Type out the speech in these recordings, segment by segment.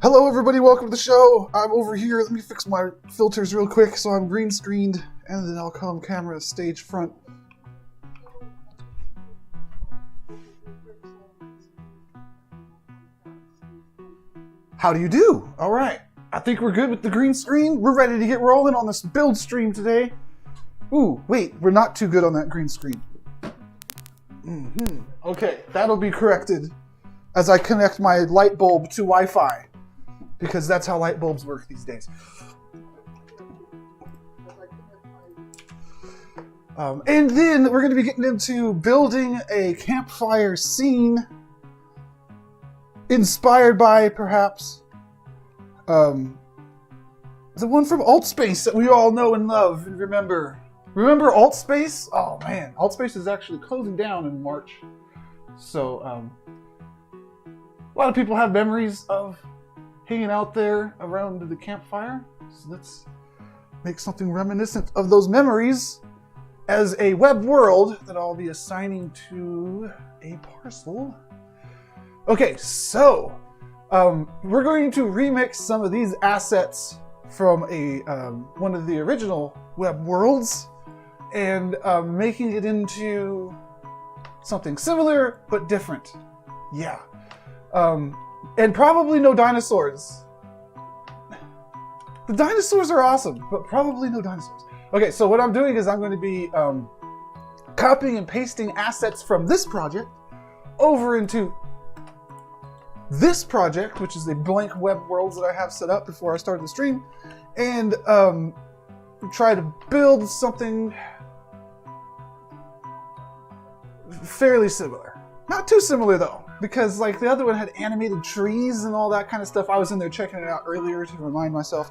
Hello everybody, welcome to the show. I'm over here. Let me fix my filters real quick so I'm green screened, and then I'll come camera stage front. How do you do? All right, I think we're good with the green screen. We're ready to get rolling on this build stream today. Ooh, wait, we're not too good on that green screen. Okay, that'll be corrected as I connect my light bulb to Wi-Fi, because that's how light bulbs work these days. And then we're going to be getting into building a campfire scene inspired by, perhaps, the one from Alt Space that we all know and love and remember. Remember Alt Space? Oh man, Alt Space is actually closing down in March. So, a lot of people have memories of hanging out there around the campfire. So let's make something reminiscent of those memories as a web world that I'll be assigning to a parcel. Okay, so we're going to remix some of these assets from one of the original web worlds and making it into something similar but different. Yeah. And probably no dinosaurs. The dinosaurs are awesome, but probably no dinosaurs. Okay, so what I'm doing is I'm going to be copying and pasting assets from this project over into this project, which is a blank web world that I have set up before I started the stream, and try to build something fairly similar. Not too similar though, because like the other one had animated trees and all that kind of stuff. I was in there checking it out earlier to remind myself.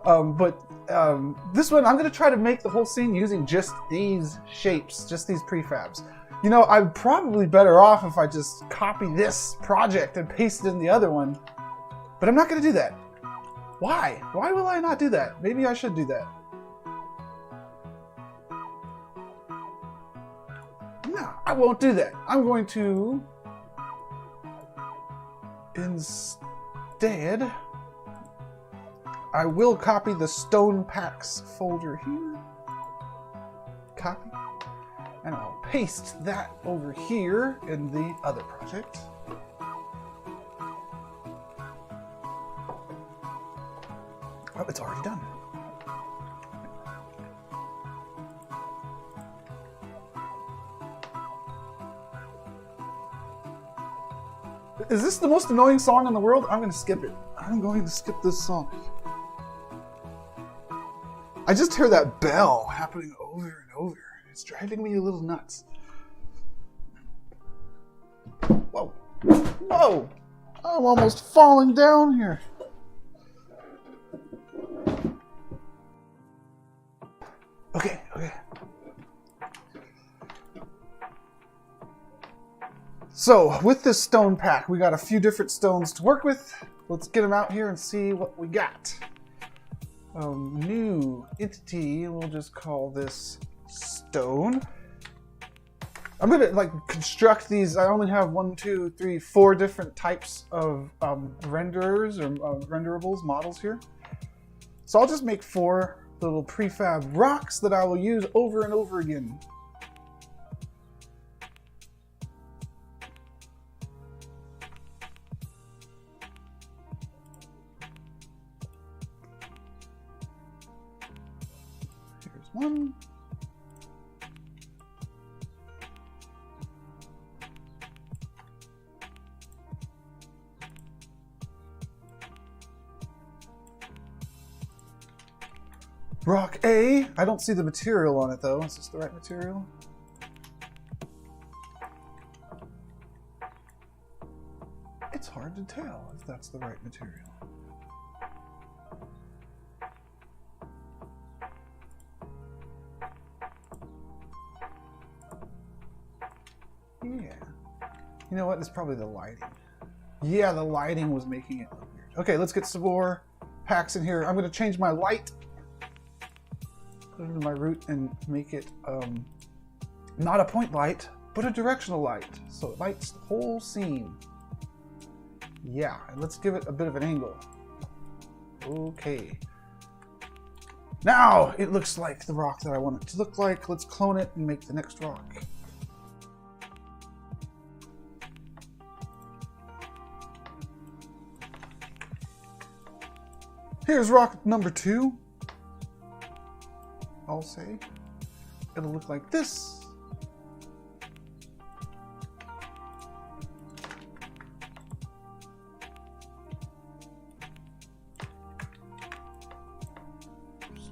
But this one, I'm going to try to make the whole scene using just these shapes, just these prefabs. You know, I'm probably better off if I just copy this project and paste it in the other one, but I'm not going to do that. Why? Why will I not do that? Maybe I should do that. No, I won't do that. I'm going to instead, I will copy the stone packs folder here. Copy. And I'll paste that over here in the other project. Oh, it's already done. Is this the most annoying song in the world? I'm going to skip it. I'm going to skip this song. I just hear that bell happening over and over. It's driving me a little nuts. Whoa. Whoa! I'm almost falling down here. Okay. So, with this stone pack, we got a few different stones to work with. Let's get them out here and see what we got. New entity, and we'll just call this stone. I'm gonna construct these. I only have 4 different types of renderers or renderables models here. So I'll just make 4 little prefab rocks that I will use over and over again. Here's one. Rock A. I don't see the material on it though. Is this the right material? It's hard to tell if that's the right material. Yeah. You know what? It's probably the lighting. Yeah, the lighting was making it look weird. Okay, let's get some more packs in here. I'm going to change my light. Put it into my root and make it not a point light, but a directional light. So it lights the whole scene. Yeah, and let's give it a bit of an angle. Okay. Now it looks like the rock that I want it to look like. Let's clone it and make the next rock. Here's rock number 2. I'll say it'll look like this.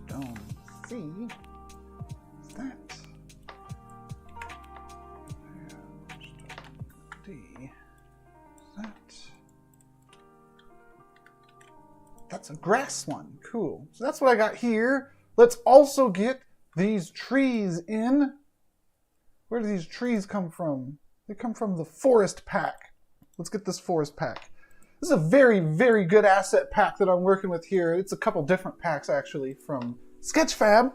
Stone C. Is that? And D. Is that? That's a grass one. Cool. So that's what I got here. Let's also get these trees in. Where do these trees come from? They come from the forest pack. Let's get this forest pack. This is a very, very good asset pack that I'm working with here. It's a couple different packs actually from Sketchfab.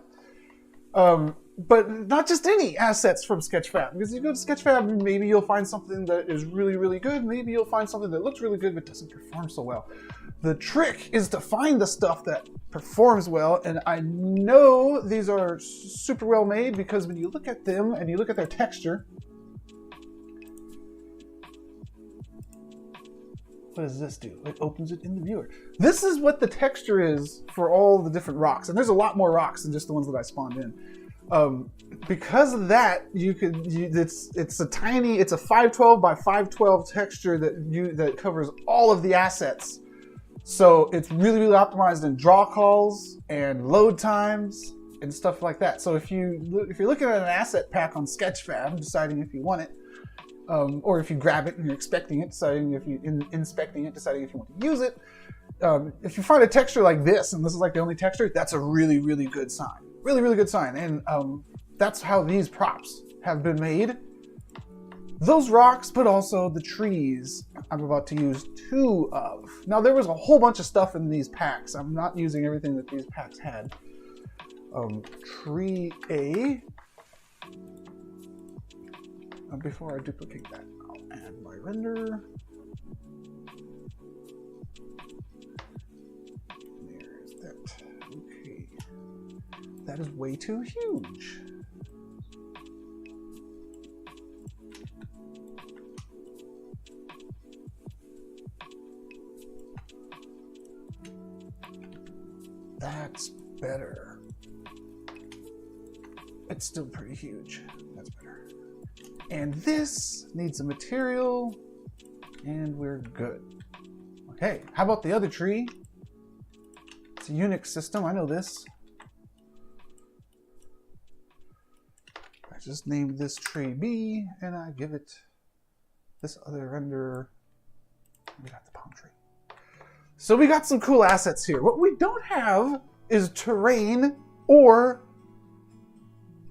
But not just any assets from Sketchfab. Because you go to Sketchfab, maybe you'll find something that is really, really good. Maybe you'll find something that looks really good but doesn't perform so well. The trick is to find the stuff that performs well, and I know these are super well made because when you look at them and you look at their texture, what does this do? It opens it in the viewer. This is what the texture is for all the different rocks, and there's a lot more rocks than just the ones that I spawned in. Because of that, it's a 512 by 512 texture that covers all of the assets. So it's really, really optimized in draw calls and load times and stuff like that. So if you're looking at an asset pack on Sketchfab, deciding if you want it, or if you grab it and you're expecting it, deciding if you inspecting it, deciding if you want to use it, if you find a texture like this, and this is like the only texture, that's a really, really good sign. Really, really good sign. And that's how these props have been made. Those rocks, but also the trees I'm about to use 2 of. Now there was a whole bunch of stuff in these packs. I'm not using everything that these packs had. Tree A. Before I duplicate that, I'll add my render. There's that. Okay. That is way too huge. That's better. It's still pretty huge. That's better. And this needs a material, and we're good. Okay, how about the other tree? It's a Unix system, I know this. I just named this tree B, and I give it this other render. We got the palm tree. So we got some cool assets here. What we don't have is terrain or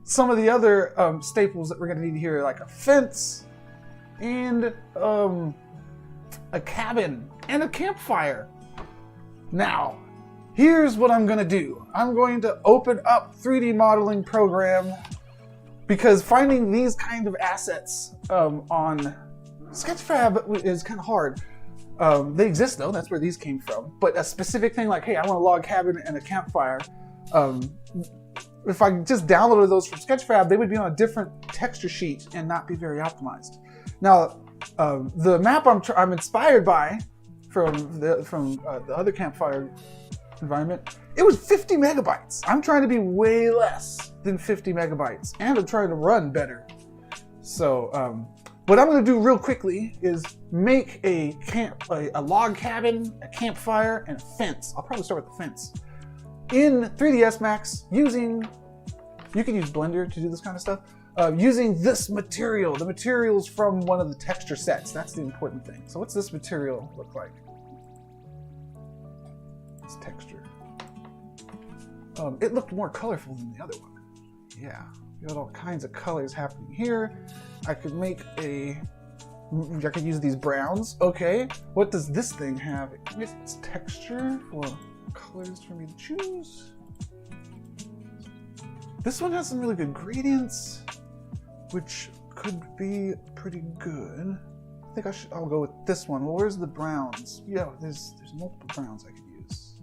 some of the other staples that we're going to need here, like a fence and a cabin and a campfire. Now, here's what I'm going to do. I'm going to open up 3D modeling program because finding these kind of assets on Sketchfab is kind of hard. They exist though, that's where these came from. But a specific thing like, hey, I want a log cabin and a campfire. If I just downloaded those from Sketchfab, they would be on a different texture sheet and not be very optimized. Now, the map I'm inspired by from the other campfire environment, it was 50 megabytes. I'm trying to be way less than 50 megabytes, and I'm trying to run better. So, what I'm going to do real quickly is make a log cabin, a campfire, and a fence. I'll probably start with the fence. In 3ds Max, you can use Blender to do this kind of stuff, using this material. The material's from one of the texture sets. That's the important thing. So what's this material look like? This texture. It looked more colorful than the other one. Yeah, you got all kinds of colors happening here. I could use these browns. Okay, what does this thing have? It's texture for colors for me to choose. This one has some really good gradients, which could be pretty good. I think I'll go with this one. Well, where's the browns? Yeah, there's multiple browns I could use.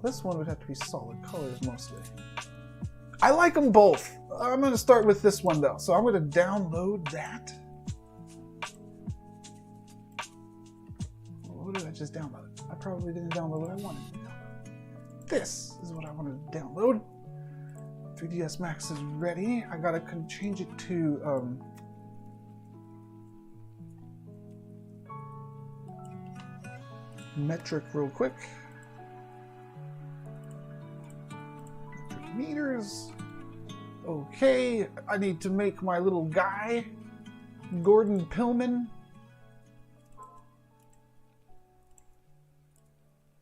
this one would have to be solid colors mostly. I like them both. I'm going to start with this one though. So I'm going to download that. What did I just download? I probably didn't download what I wanted to download. This is what I wanted to download. 3ds Max is ready. I gotta change it to metric real quick. Metric meters. Okay, I need to make my little guy, Gordon Pillman.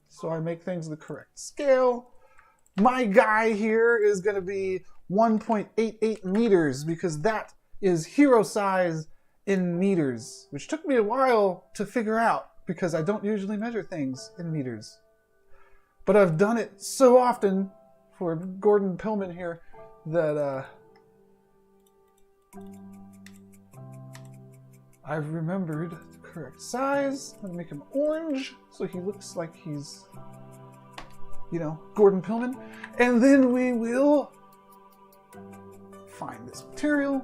So I make things the correct scale. My guy here is going to be 1.88 meters because that is hero size in meters, which took me a while to figure out because I don't usually measure things in meters. But I've done it so often for Gordon Pillman here that I've remembered the correct size. I'm going to make him orange so he looks like he's, you know, Gordon Pillman. And then we will find this material.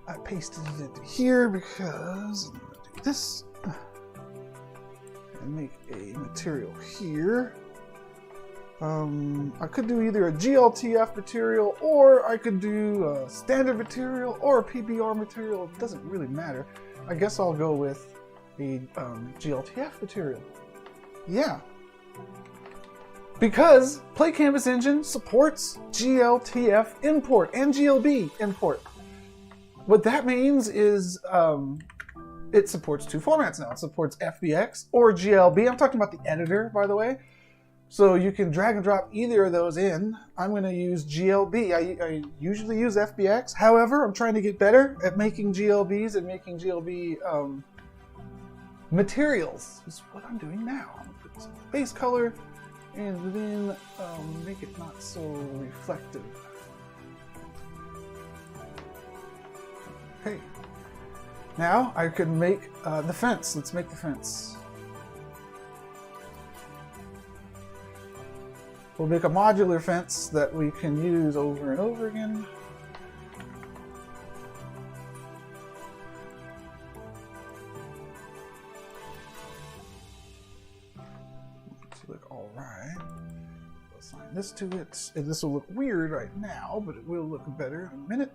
I pasted it into here because I'm going to do this and make a material here. I could do either a GLTF material, or I could do a standard material, or a PBR material. It doesn't really matter. I guess I'll go with a GLTF material. Yeah. Because Play Canvas Engine supports GLTF import and GLB import. What that means is it supports two formats now. It supports FBX or GLB. I'm talking about the editor, by the way. So you can drag and drop either of those in. I'm going to use GLB. I usually use FBX. However, I'm trying to get better at making GLBs and making GLB materials. Is what I'm doing now. I'm going to put some base color and then make it not so reflective. Okay. Now I can make the fence. Let's make the fence. We'll make a modular fence that we can use over and over again. To look all right. We'll assign this to it. And this will look weird right now, but it will look better in a minute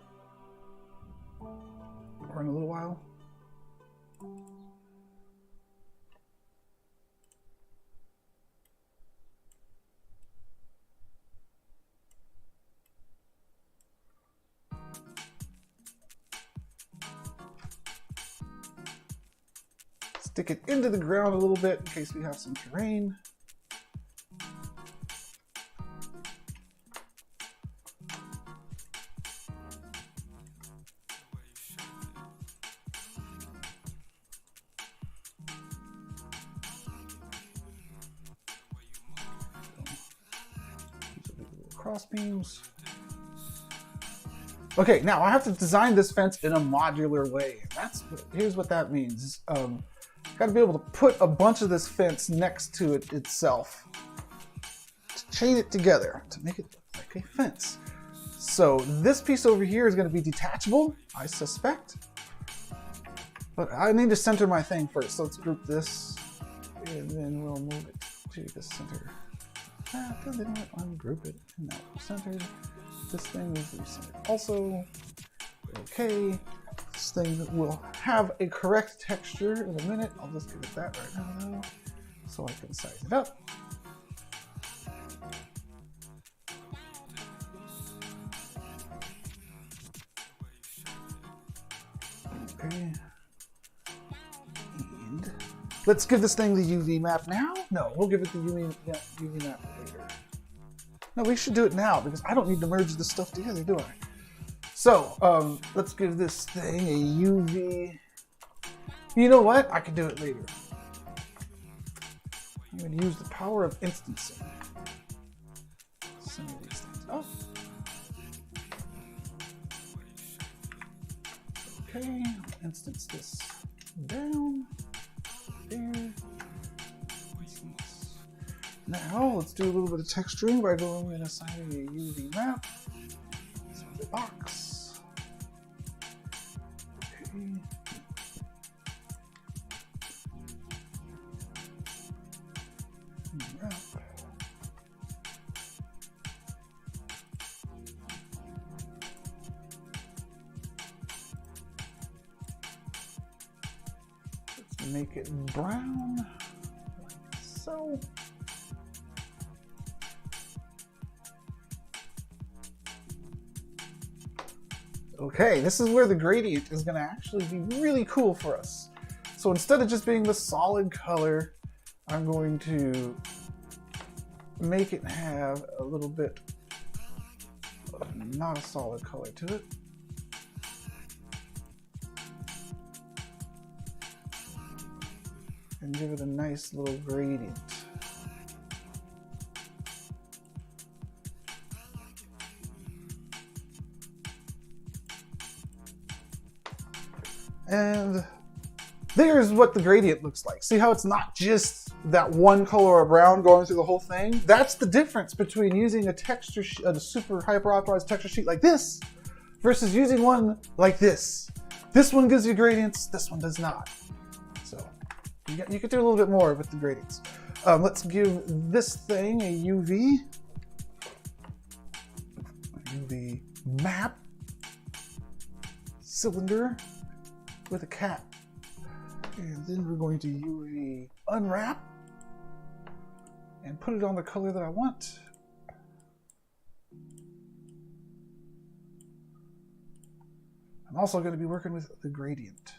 or in a little while. Stick it into the ground a little bit in case we have some terrain. Cross beams. Okay, now I have to design this fence in a modular way. Here's what that means. Got to be able to put a bunch of this fence next to it itself to chain it together to make it look like a fence. So this piece over here is going to be detachable, I suspect. But I need to center my thing first. So let's group this and then we'll move it to the center. Then we'll ungroup it and now we're centered. This thing is centered also. Okay. This thing will have a correct texture in a minute. I'll just give it that right now though, so I can size it up. Okay. And let's give this thing the UV map now. No, we'll give it the UV map later. No, we should do it now because I don't need to merge this stuff together, do I? So, let's give this thing a UV. You know what? I can do it later. I'm going to use the power of instancing. Some of these things up. Okay, I'll instance this down there. Instance. Now let's do a little bit of texturing by going and assigning a UV map. So the box. Okay. Wrap. Let's make it brown, like so. Okay, this is where the gradient is going to actually be really cool for us. So instead of just being the solid color, I'm going to make it have a little bit of not a solid color to it. And give it a nice little gradient. And there's what the gradient looks like. See how it's not just that one color of brown going through the whole thing? That's the difference between using a texture, a super hyper-optimized texture sheet like this versus using one like this. This one gives you gradients, this one does not. So you could do a little bit more with the gradients. Let's give this thing a UV map cylinder with a cap. And then we're going to UV unwrap and put it on the color that I want. I'm also going to be working with the gradient.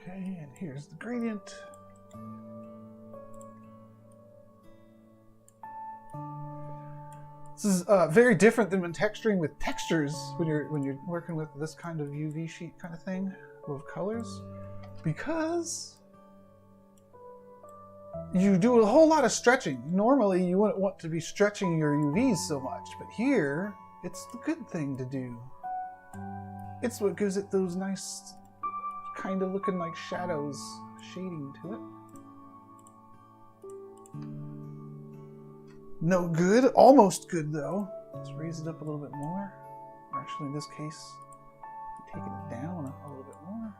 Okay, and here's the gradient. This is very different than when texturing with textures when you're working with this kind of UV sheet kind of thing with colors, because you do a whole lot of stretching. Normally you wouldn't want to be stretching your UVs so much, but here it's the good thing to do. It's what gives it those nice kind of looking like shadows, shading to it. No good, almost good though. Let's raise it up a little bit more. Or actually in this case, I'm taking it down a little bit more.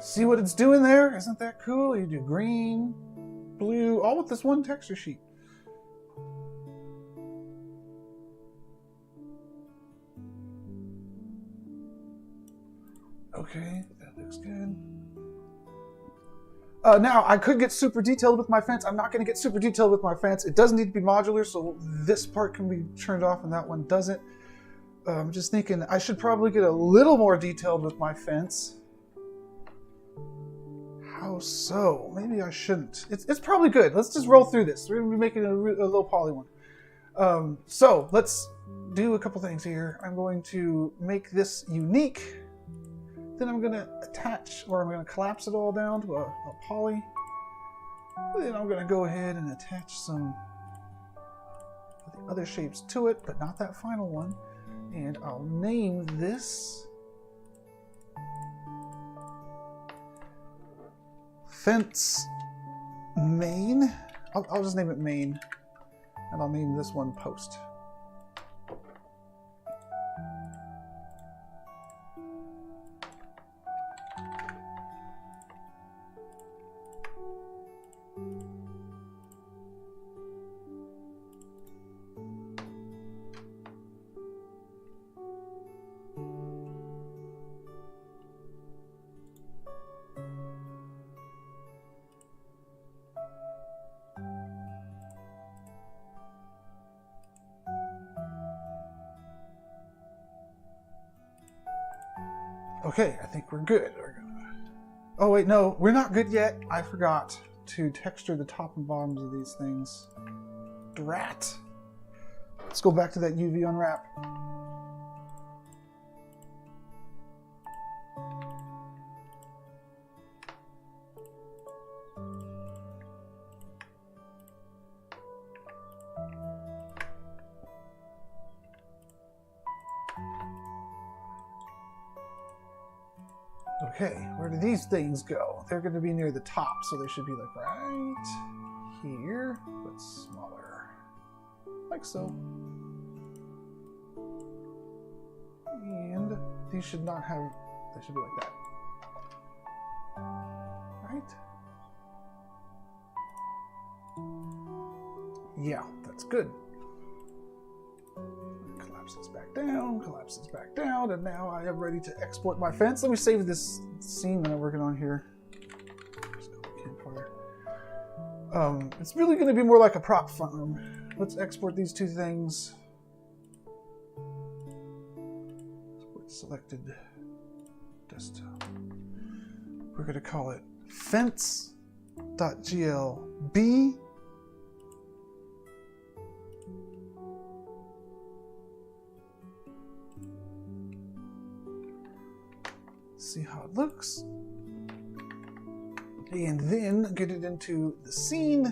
See what it's doing there? Isn't that cool? You do green, blue, all with this one texture sheet. Okay, that looks good. Now, I could get super detailed with my fence. I'm not going to get super detailed with my fence. It does need to be modular, so this part can be turned off and that one doesn't. I'm just thinking I should probably get a little more detailed with my fence. How so? Maybe I shouldn't. It's probably good. Let's just roll through this. We're going to be making a low poly one. So let's do a couple things here. I'm going to make this unique. Then I'm going to attach, or I'm going to collapse it all down to a poly. Then I'm going to go ahead and attach some of the other shapes to it, but not that final one. And I'll name this Fence Main. I'll just name it Main, and I'll name this one Post. Okay, I think we're good. Oh wait, no, we're not good yet. I forgot to texture the top and bottoms of these things. Drat. Let's go back to that UV unwrap. Okay, where do these things go? They're going to be near the top, so they should be like right here, but smaller. Like so. And these should not have, they should be like that. Right? Yeah, that's good. Collapses back down, and now I am ready to export my fence. Let me save this scene that I'm working on here. It's really going to be more like a prop farm. Let's export these two things. Export selected desktop. We're going to call it fence.glb. See how it looks, and then get it into the scene.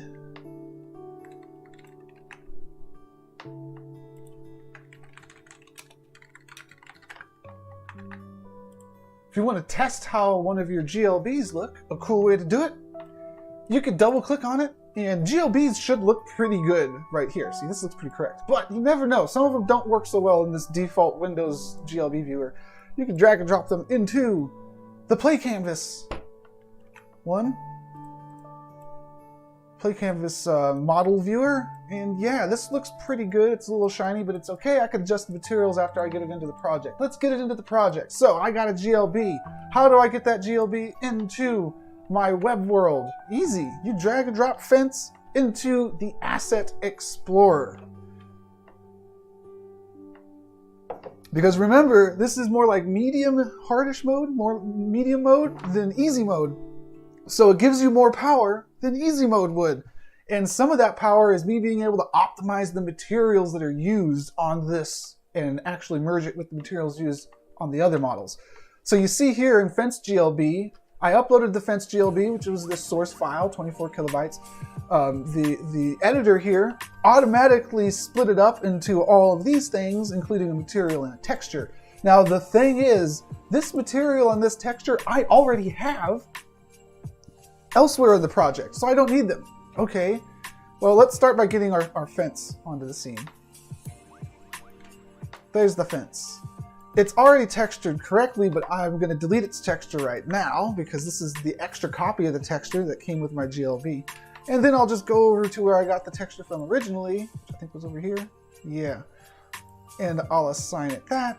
If you want to test how one of your GLBs look, a cool way to do it, you could double click on it, and GLBs should look pretty good right here. See, this looks pretty correct, but you never know. Some of them don't work so well in this default Windows GLB viewer. You can drag and drop them into the play canvas. Play canvas model viewer. And yeah, this looks pretty good. It's a little shiny, but it's okay. I can adjust the materials after I get it into the project. Let's get it into the project. So I got a GLB. How do I get that GLB into my web world? Easy. You drag and drop fence into the Asset Explorer. Because remember, this is more like medium hardish mode, more medium mode than easy mode. So it gives you more power than easy mode would. And some of that power is me being able to optimize the materials that are used on this and actually merge it with the materials used on the other models. So you see here in Fence GLB, I uploaded the Fence GLB, which was this source file, 24 kilobytes. The editor here automatically split it up into all of these things, including a material and a texture. Now the thing is, this material and this texture I already have elsewhere in the project, so I don't need them. Okay, well, let's start by getting our fence onto the scene. There's the fence. It's already textured correctly, but I'm going to delete its texture right now because this is the extra copy of the texture that came with my GLB. And then I'll just go over to where I got the texture from originally, which I think was over here. Yeah. And I'll assign it that.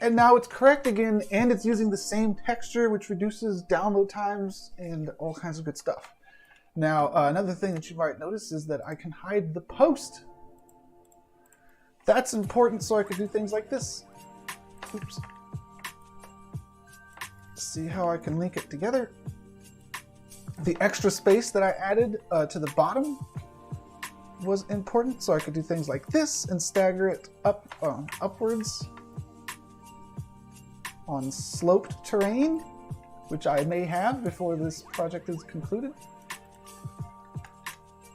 And now it's correct again, and it's using the same texture, which reduces download times and all kinds of good stuff. Now, another thing that you might notice is that I can hide the post. That's important so I could do things like this. Oops. See how I can link it together. The extra space that I added to the bottom was important, so I could do things like this and stagger it upwards on sloped terrain, which I may have before this project is concluded.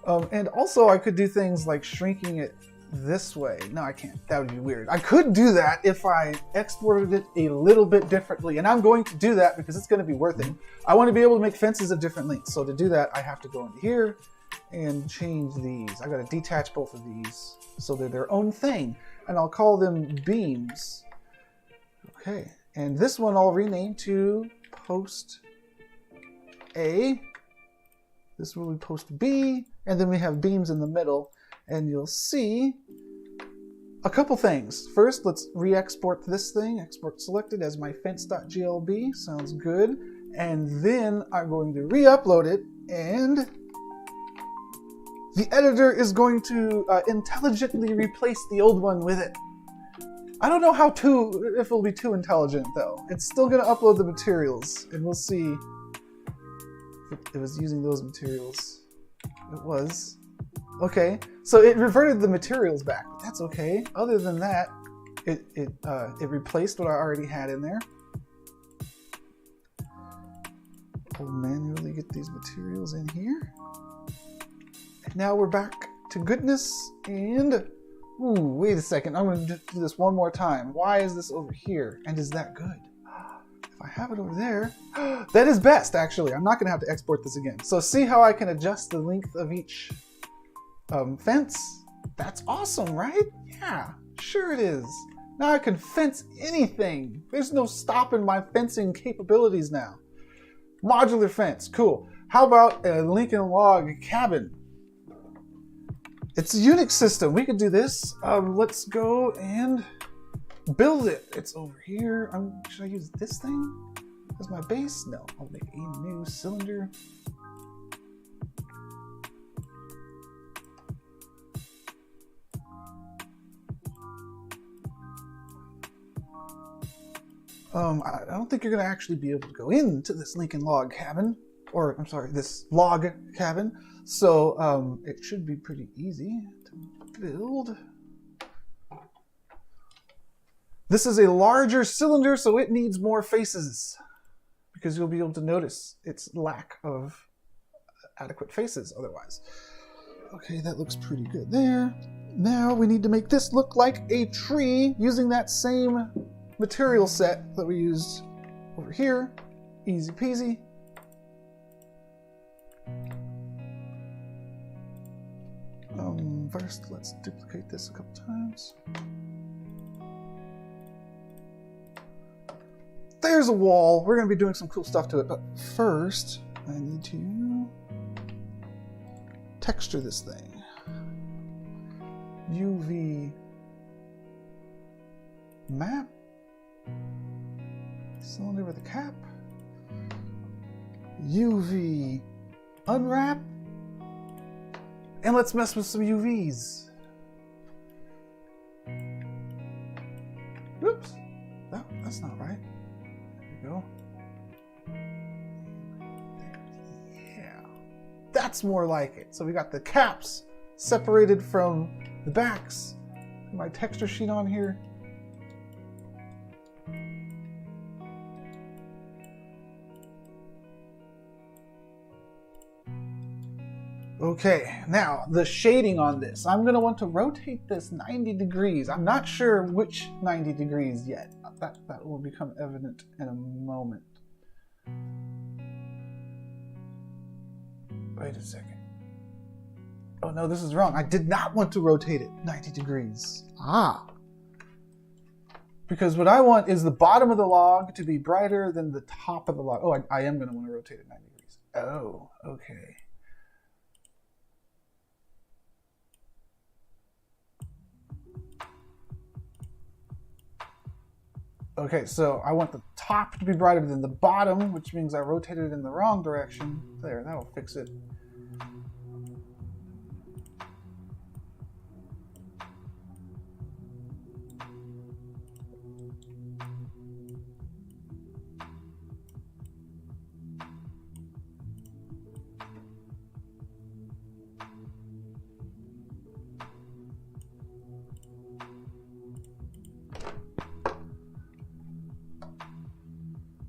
And also I could do things like shrinking it this way. No, I can't. That would be weird. I could do that if I exported it a little bit differently, and I'm going to do that because it's going to be worth it. I want to be able to make fences of different lengths, so to do that I have to go into here and change these. I got to detach both of these so they're their own thing, and I'll call them beams. Okay, and this one I'll rename to Post A. This will be Post B, and then we have beams in the middle. And you'll see a couple things. First, let's re-export this thing. Export selected as my fence.glb. Sounds good. And then I'm going to re-upload it, and the editor is going to intelligently replace the old one with it. I don't know if it'll be too intelligent though. It's still gonna upload the materials, and we'll see if it was using those materials. It was. Okay, so it reverted the materials back. That's okay. Other than that, it replaced what I already had in there. I'll manually get these materials in here. And now we're back to goodness, and ooh, wait a second. I'm going to do this one more time. Why is this over here? And is that good? If I have it over there, that is best, actually. I'm not going to have to export this again. So see how I can adjust the length of each fence? That's awesome, right? Yeah, sure it is. Now I can fence anything. There's no stopping my fencing capabilities now. Modular fence, cool. How about a Lincoln log cabin? It's a Unix system. We could do this. Let's go and build it. It's over here. Should I use this thing as my base? No, I'll make a new cylinder. I don't think you're going to actually be able to go into this Lincoln log cabin, or I'm sorry, this log cabin. So it should be pretty easy to build. This is a larger cylinder, so it needs more faces, because you'll be able to notice its lack of adequate faces otherwise. Okay, that looks pretty good there. Now we need to make this look like a tree using that same material set that we used over here. Easy peasy. First, let's duplicate this a couple times. There's a wall. We're going to be doing some cool stuff to it, but first I need to texture this thing. UV map. Cylinder with a cap. UV unwrap. And let's mess with some UVs. Oops. No, that's not right. There we go. Yeah. That's more like it. So we got the caps separated from the backs. My texture sheet on here. Okay, now the shading on this. I'm going to want to rotate this 90 degrees. I'm not sure which 90 degrees yet. That will become evident in a moment. Wait a second. Oh no, this is wrong. I did not want to rotate it 90 degrees. Because what I want is the bottom of the log to be brighter than the top of the log. Oh, I am going to want to rotate it 90 degrees. Oh, okay. Okay, so I want the top to be brighter than the bottom, which means I rotated it in the wrong direction. There, that'll fix it.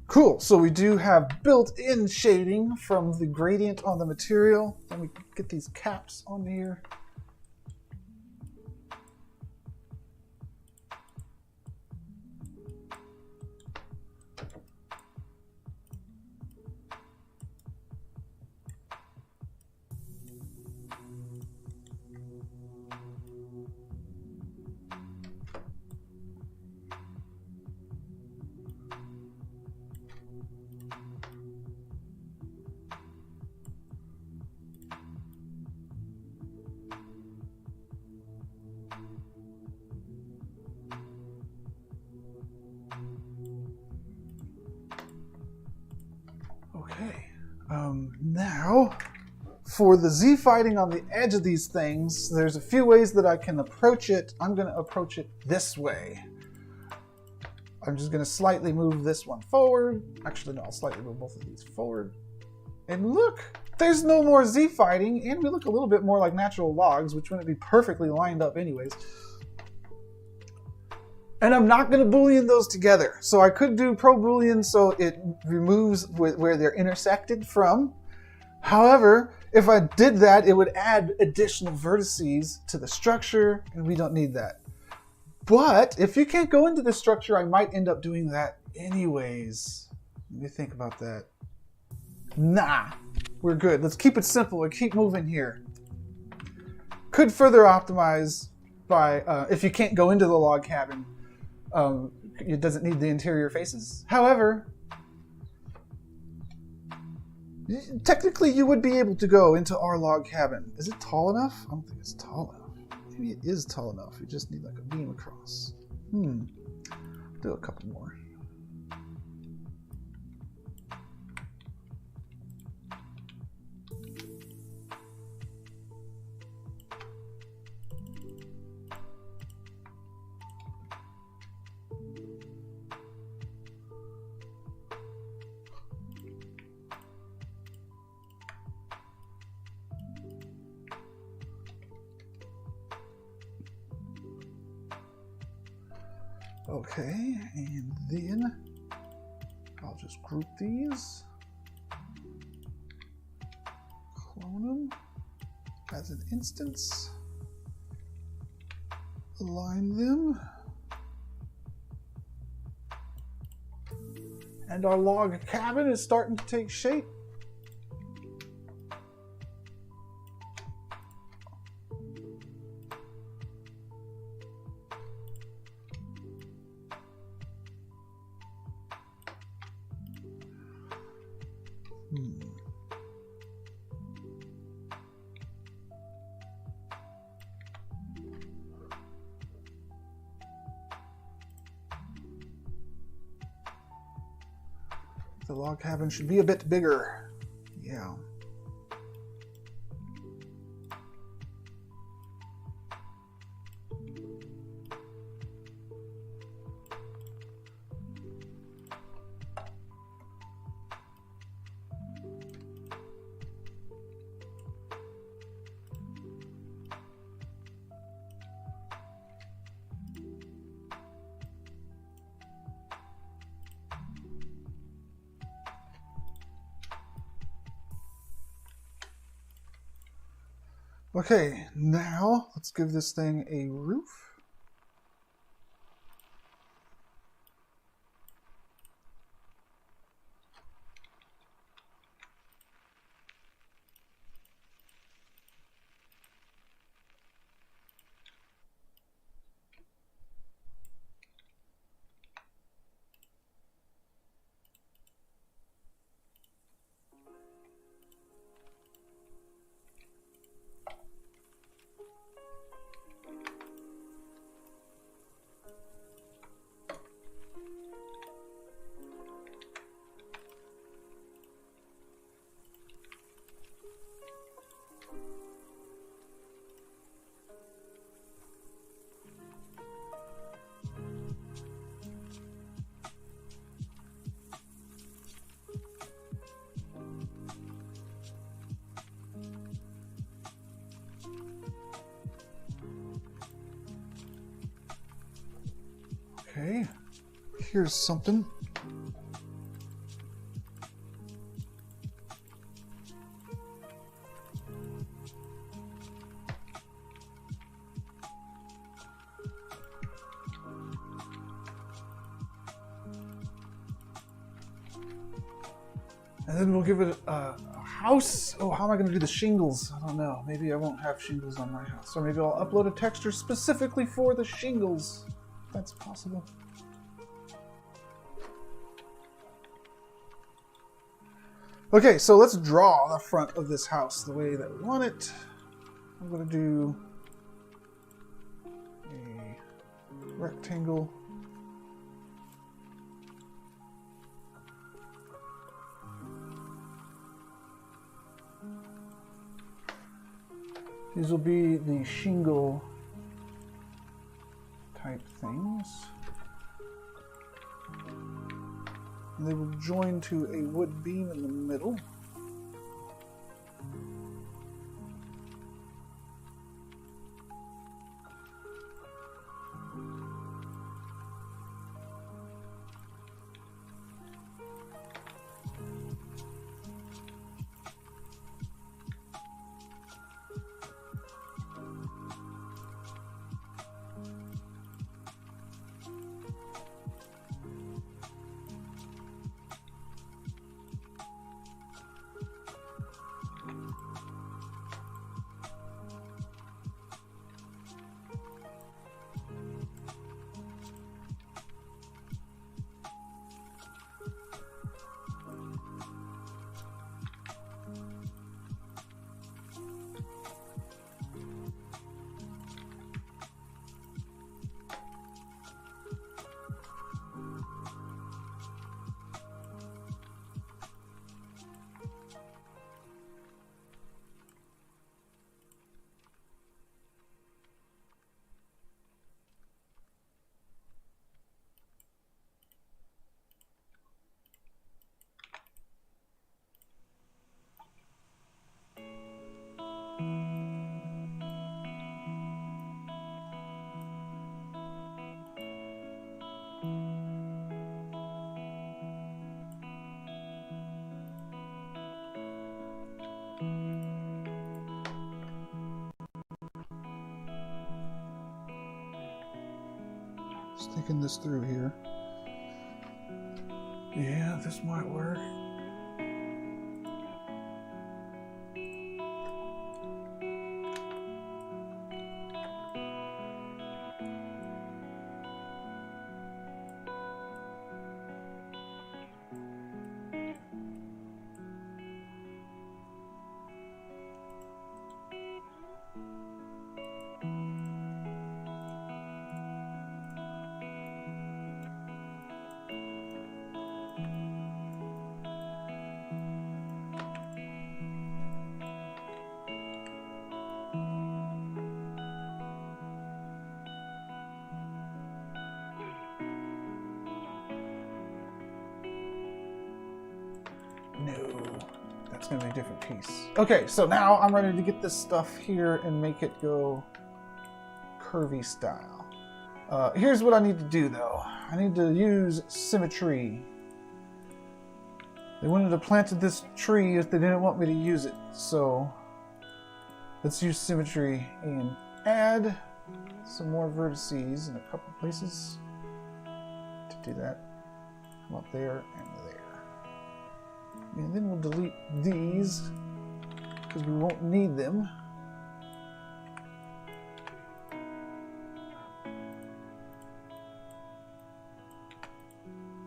Cool, so we do have built-in shading from the gradient on the material. Let me get these caps on here. Okay, now for the Z fighting on the edge of these things, there's a few ways that I can approach it. I'm going to approach it this way. I'm just going to slightly move this one forward. Actually, no, I'll slightly move both of these forward. And look, there's no more Z fighting, and we look a little bit more like natural logs, which wouldn't be perfectly lined up anyways. And I'm not going to Boolean those together. So I could do pro Boolean so it removes where they're intersected from. However, if I did that, it would add additional vertices to the structure, and we don't need that. But if you can't go into the structure, I might end up doing that anyways. Let me think about that. Nah, we're good. Let's keep it simple and keep moving here. Could further optimize by, if you can't go into the log cabin, it doesn't need the interior faces. However, technically you would be able to go into our log cabin. Is it tall enough? I don't think it's tall enough. Maybe it is tall enough. You just need like a beam across. Do a couple more. Okay, and then I'll just group these, clone them as an instance, align them, and our log cabin is starting to take shape. The log cabin should be a bit bigger. Yeah. Okay, now let's give this thing a roof. Okay, here's something. And then we'll give it a house. Oh, how am I going to do the shingles? I don't know. Maybe I won't have shingles on my house. Or maybe I'll upload a texture specifically for the shingles. That's possible. Okay, so let's draw the front of this house the way that we want it. I'm going to do a rectangle. These will be the shingle type things. And they will join to a wood beam in the middle. Just thinking this through here. Yeah, this might work. No, that's going to be a different piece. Okay, so now I'm ready to get this stuff here and make it go curvy style. Here's what I need to do, though. I need to use symmetry. They wanted to plant this tree if they didn't want me to use it, so let's use symmetry and add some more vertices in a couple places to do that. Come up there and there. And then we'll delete these because we won't need them.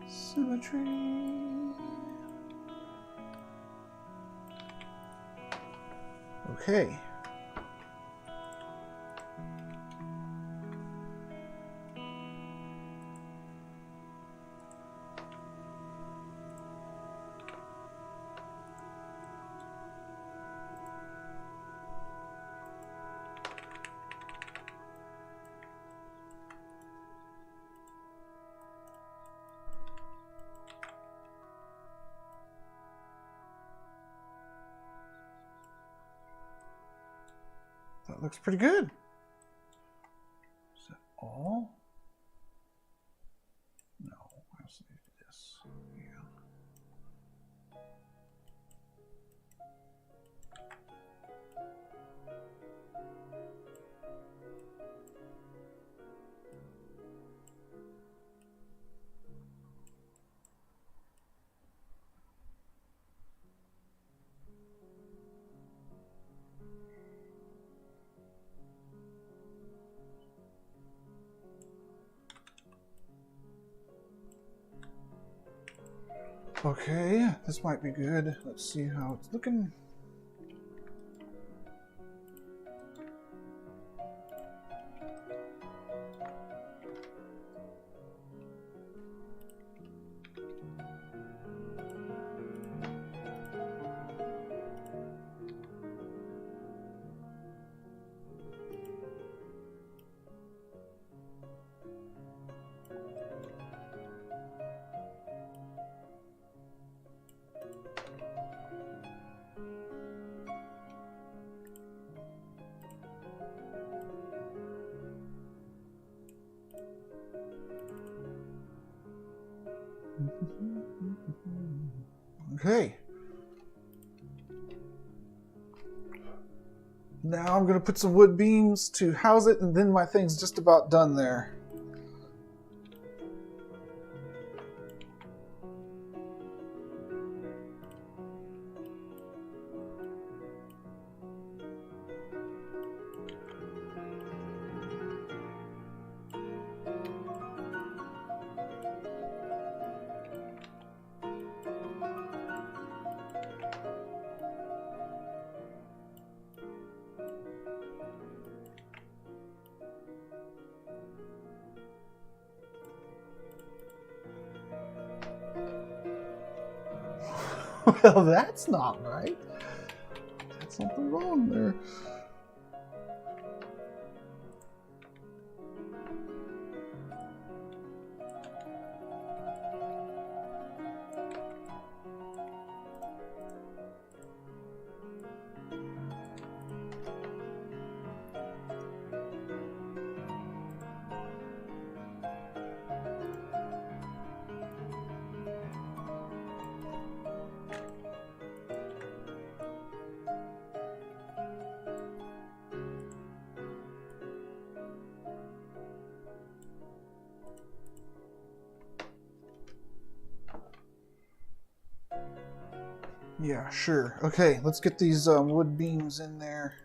Symmetry. Okay. That looks pretty good. Is that all? No, I also need to do this. Yeah. Okay, this might be good. Let's see how it's looking. Okay. Now I'm going to put some wood beams to house it, and then my thing's just about done there. Well, that's not right. There's something wrong there. Yeah, sure. Okay, let's get these wood beams in there.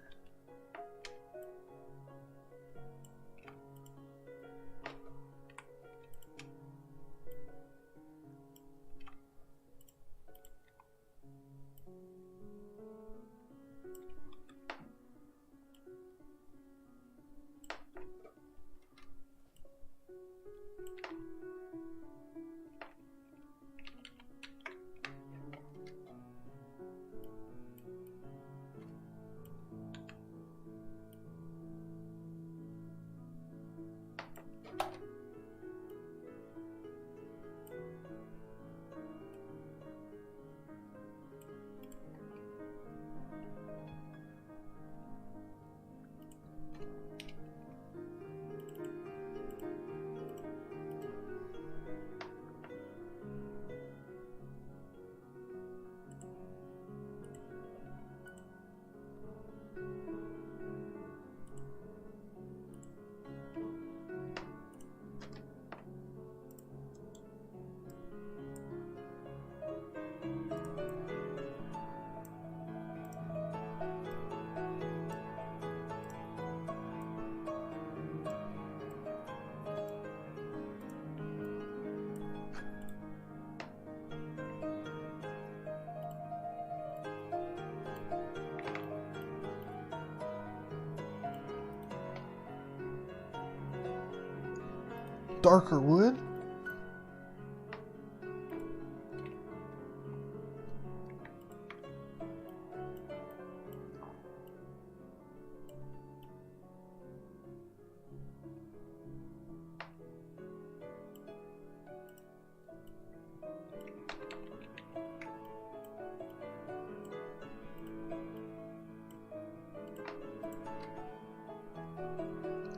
Darker wood.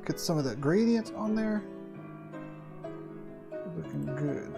Get some of that gradient on there. Looking good.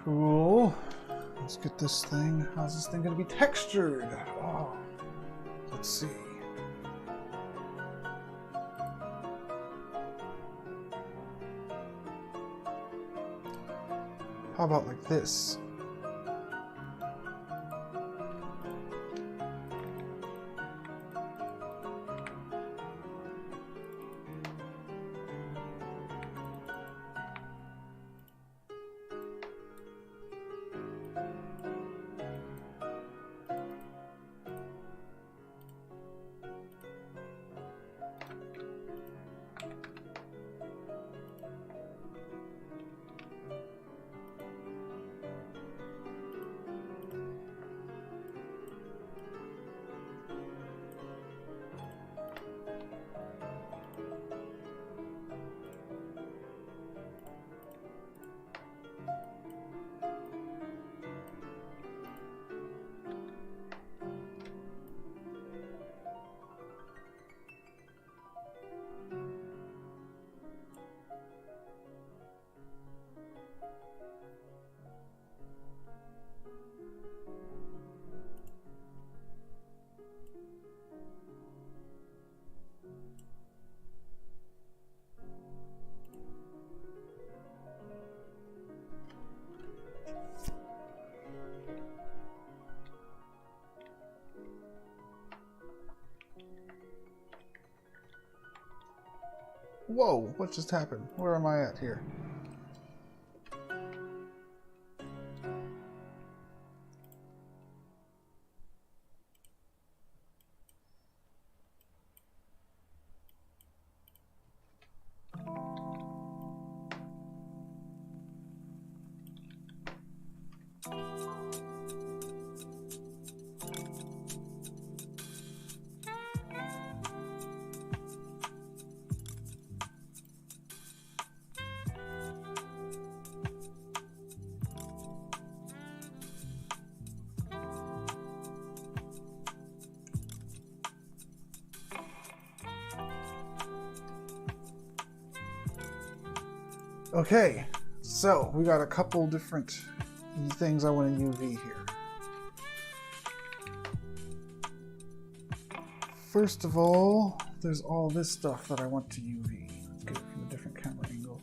Cool. Let's get this thing. How's this thing going to be textured? Oh, let's see. How about like this? Whoa, what just happened? Where am I at here? Okay, so we got a couple different things I want to UV here. First of all, there's all this stuff that I want to UV. Let's get it from a different camera angle.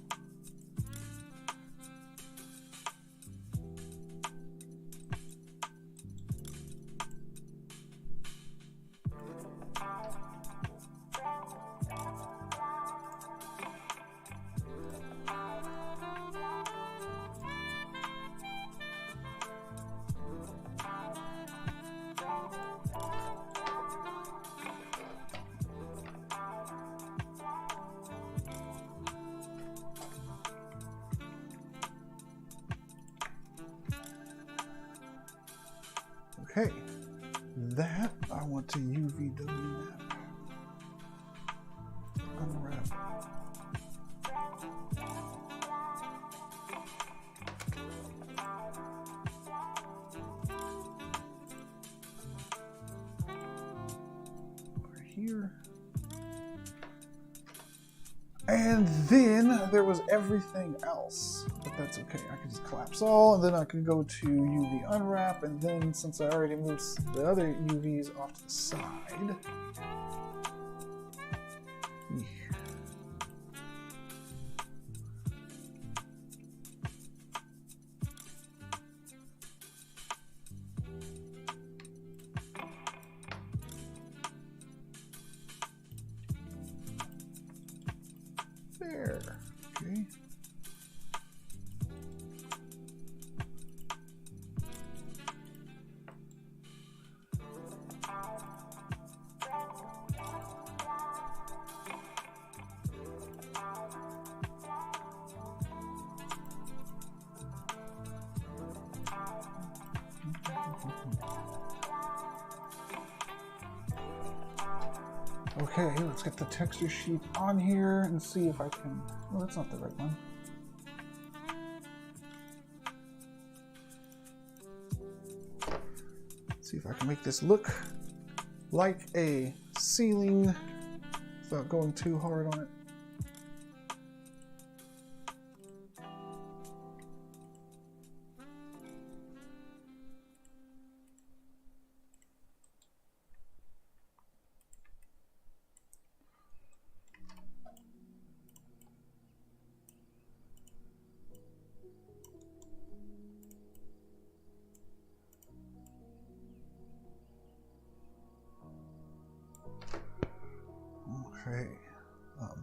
Okay, that I want to UVW map. Unwrap. Over here. And then there was everything else, but that's okay. I can just collapse all, and then I can go to UV unwrap, and then since I already moved the other UVs off to the side, there, okay. Okay, let's get the texture sheet on here and see if I can... Oh, that's not the right one. See if I can make this look like a ceiling without going too hard on it.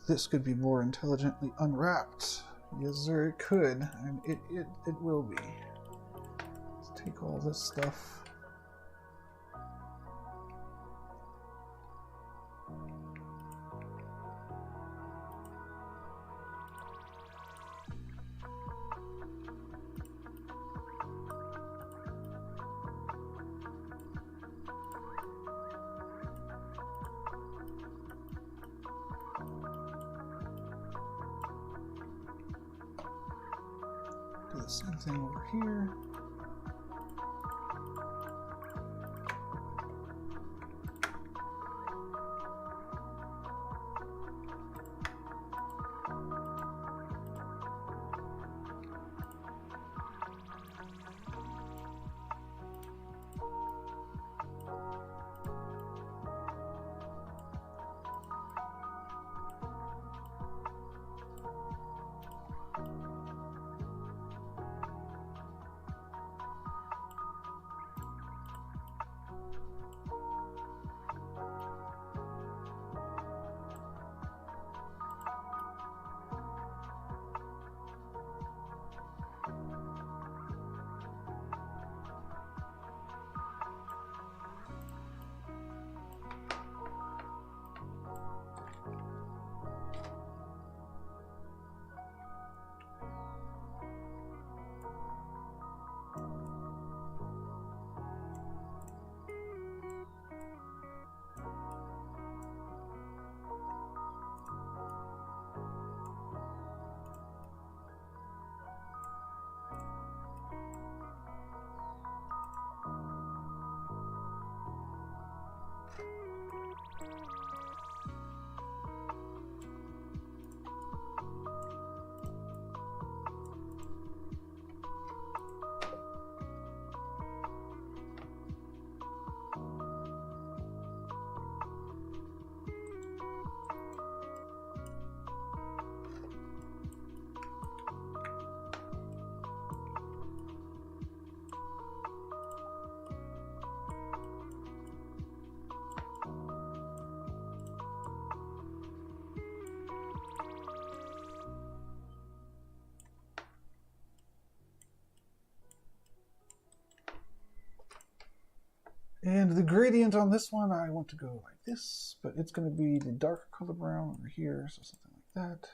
this could be more intelligently unwrapped. Yes, sir, it could, and it will be. Let's take all this stuff. Do the same thing over here. And the gradient on this one, I want to go like this, but it's going to be the darker color brown over here, so something like that.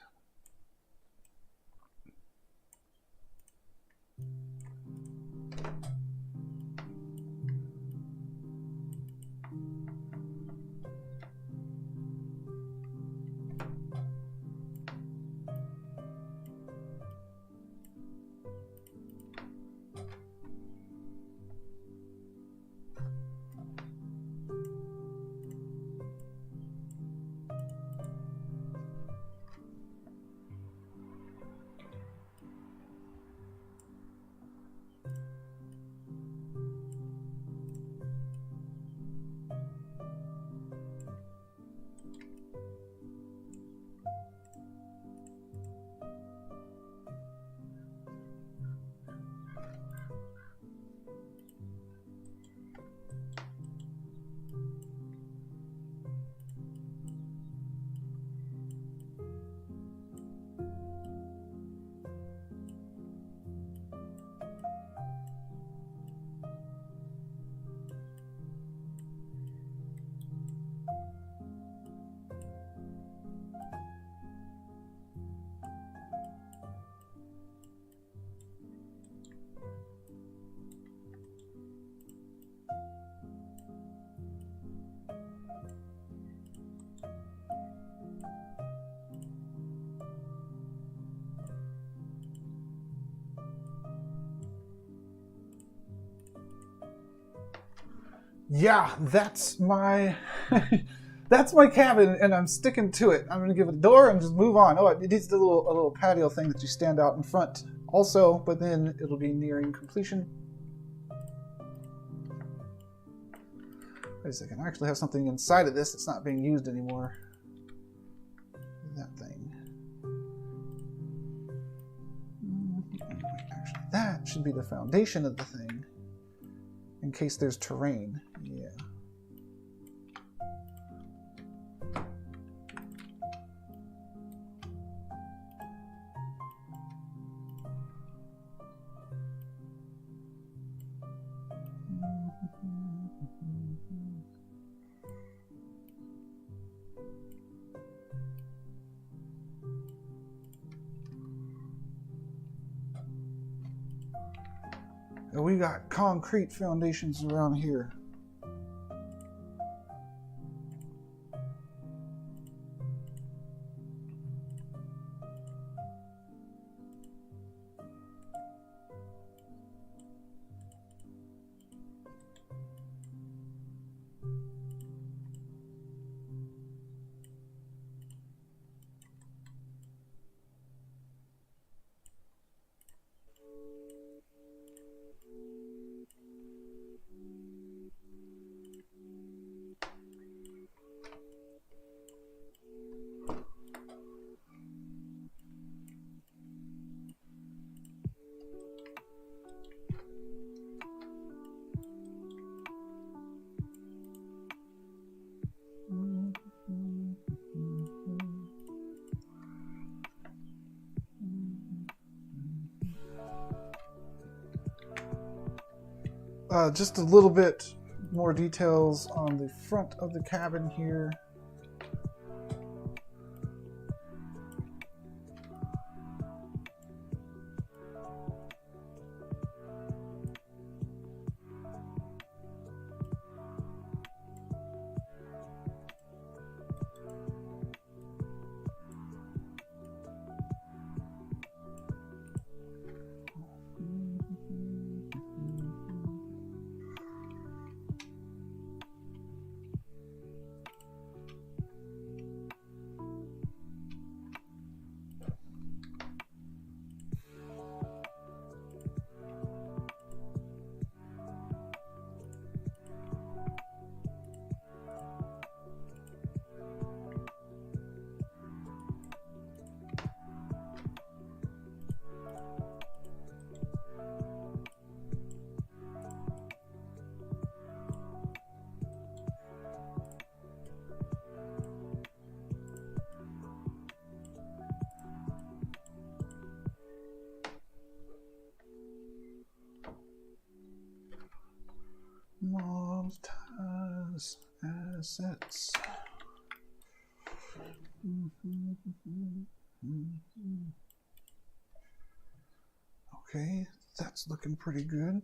Yeah, that's my that's my cabin, and I'm sticking to it. I'm gonna give it a door and just move on. Oh, it needs a little patio thing that you stand out in front also, but then it'll be nearing completion. Wait a second, I actually have something inside of this that's not being used anymore. That thing. Actually, that should be the foundation of the thing. In case there's terrain. Yeah. And we got concrete foundations around here. Just a little bit more details on the front of the cabin here. Monetize assets. Okay, that's looking pretty good.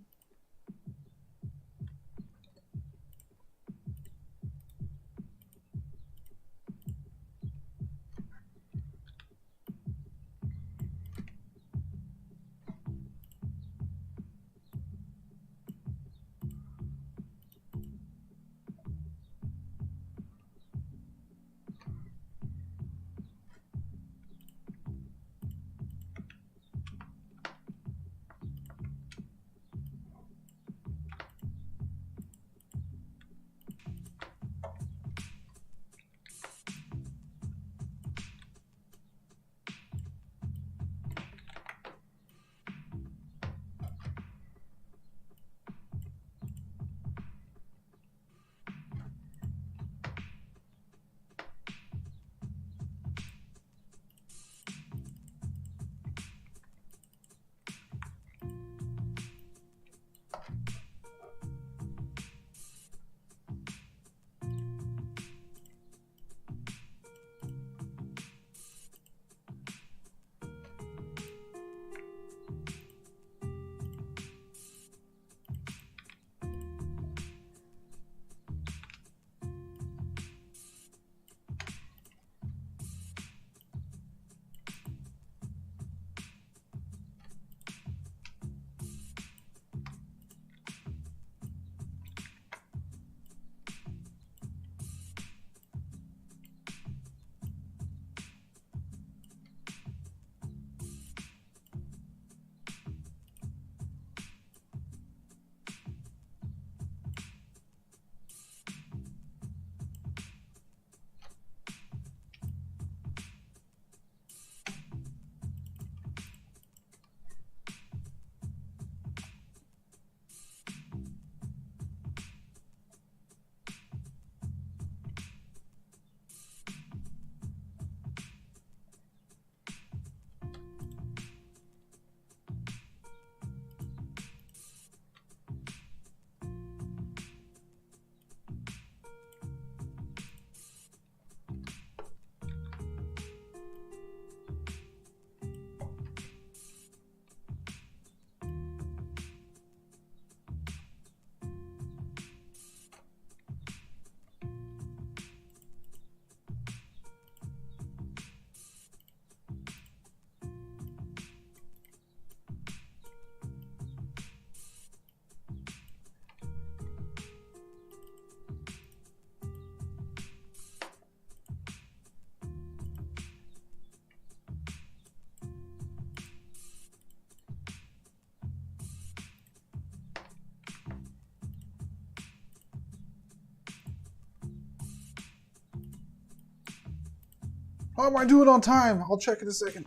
How am I doing on time? I'll check in a second.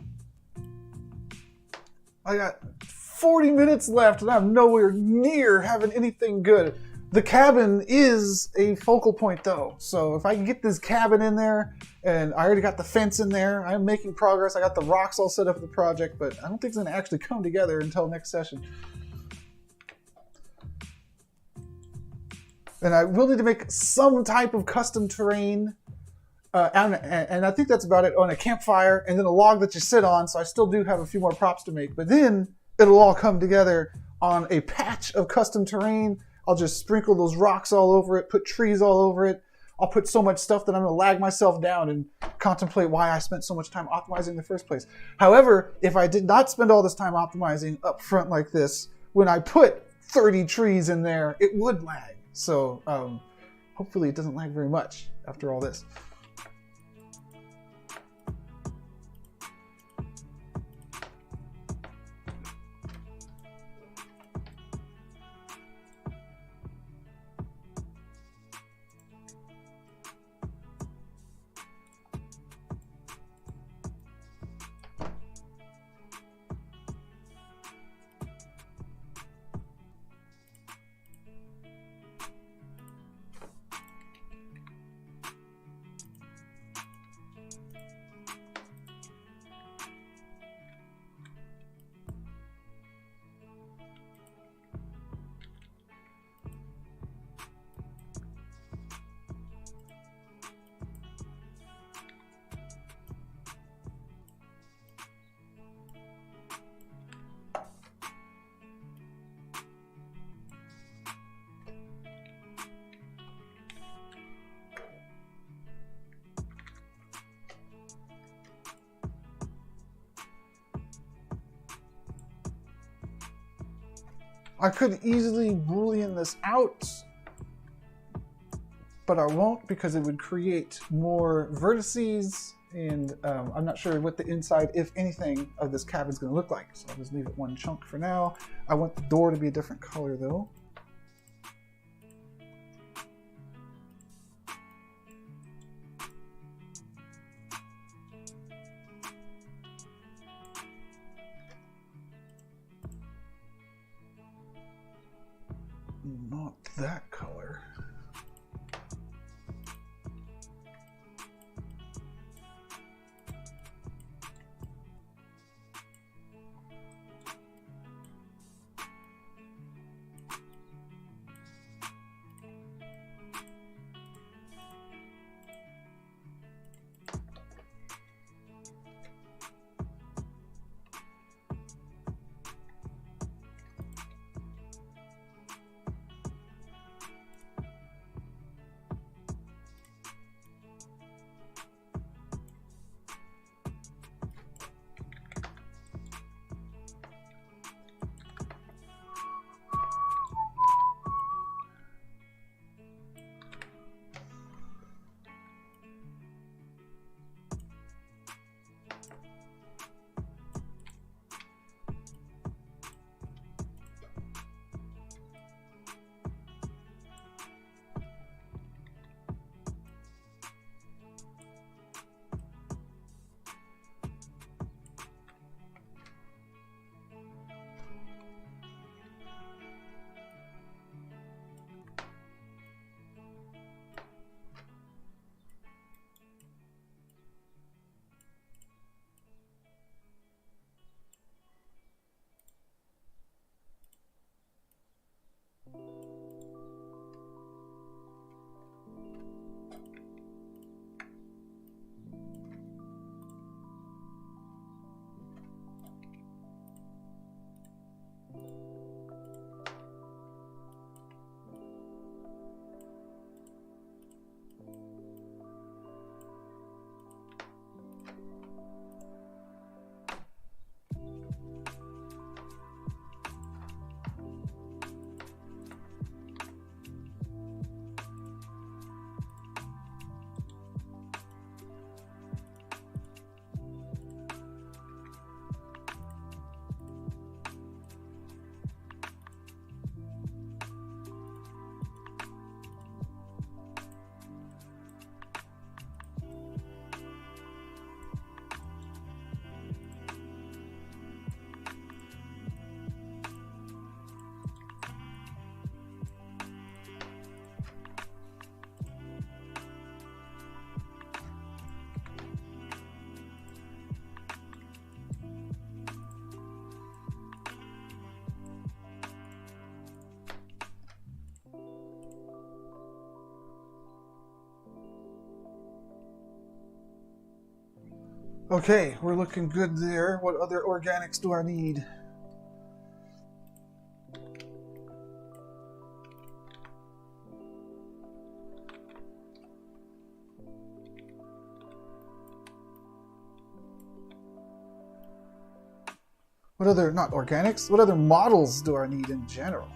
I got 40 minutes left and I'm nowhere near having anything good. The cabin is a focal point though. So if I can get this cabin in there, and I already got the fence in there, I'm making progress. I got the rocks all set up for the project, but I don't think it's gonna actually come together until next session. And I will need to make some type of custom terrain. And I think that's about it, on a campfire and then a log that you sit on. So I still do have a few more props to make, but then it'll all come together on a patch of custom terrain. I'll just sprinkle those rocks all over it, put trees all over it. I'll put so much stuff that I'm going to lag myself down and contemplate why I spent so much time optimizing in the first place. However, if I did not spend all this time optimizing up front like this, when I put 30 trees in there, it would lag. So hopefully it doesn't lag very much after all this. I could easily Boolean this out, but I won't because it would create more vertices, and I'm not sure what the inside, if anything, of this cabin is going to look like. So I'll just leave it one chunk for now. I want the door to be a different color though. Not that color. Okay, we're looking good there. What other organics do I need? What other, not organics, what other models do I need in general?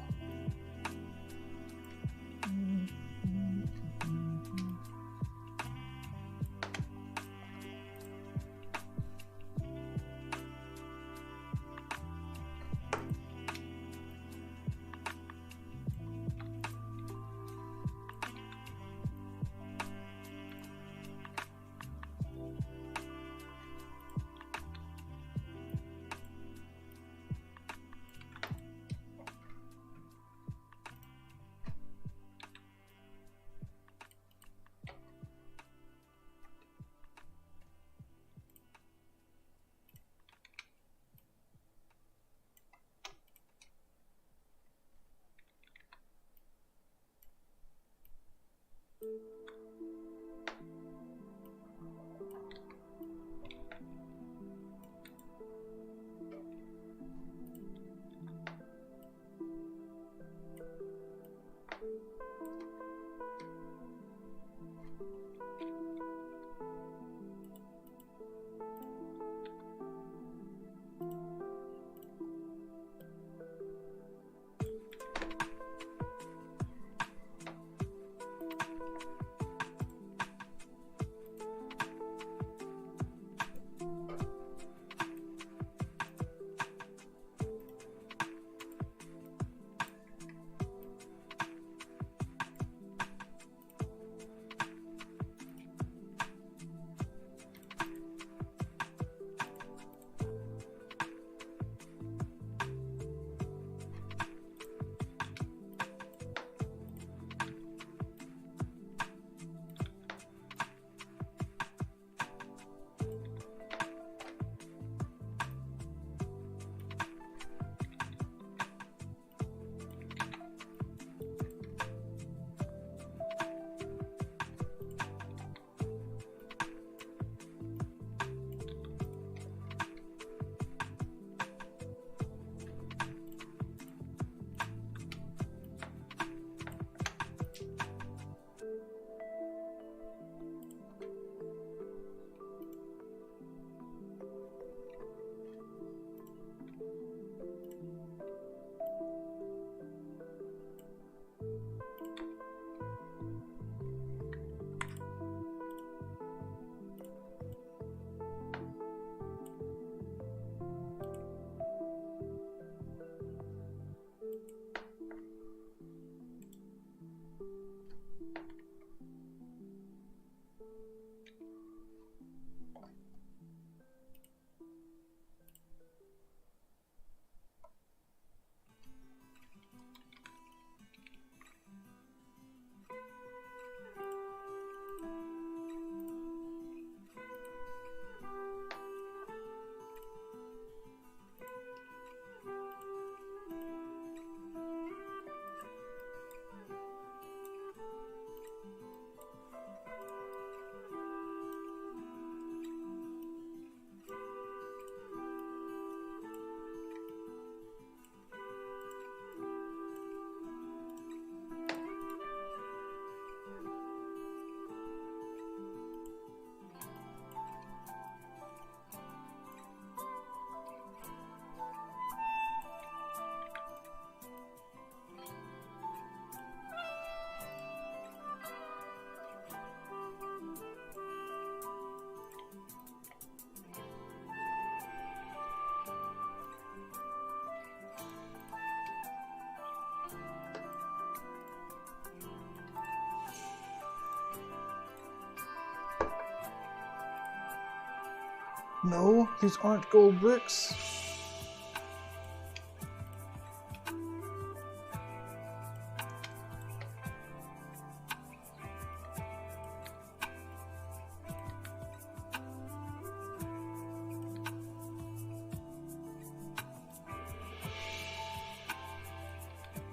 No, these aren't gold bricks.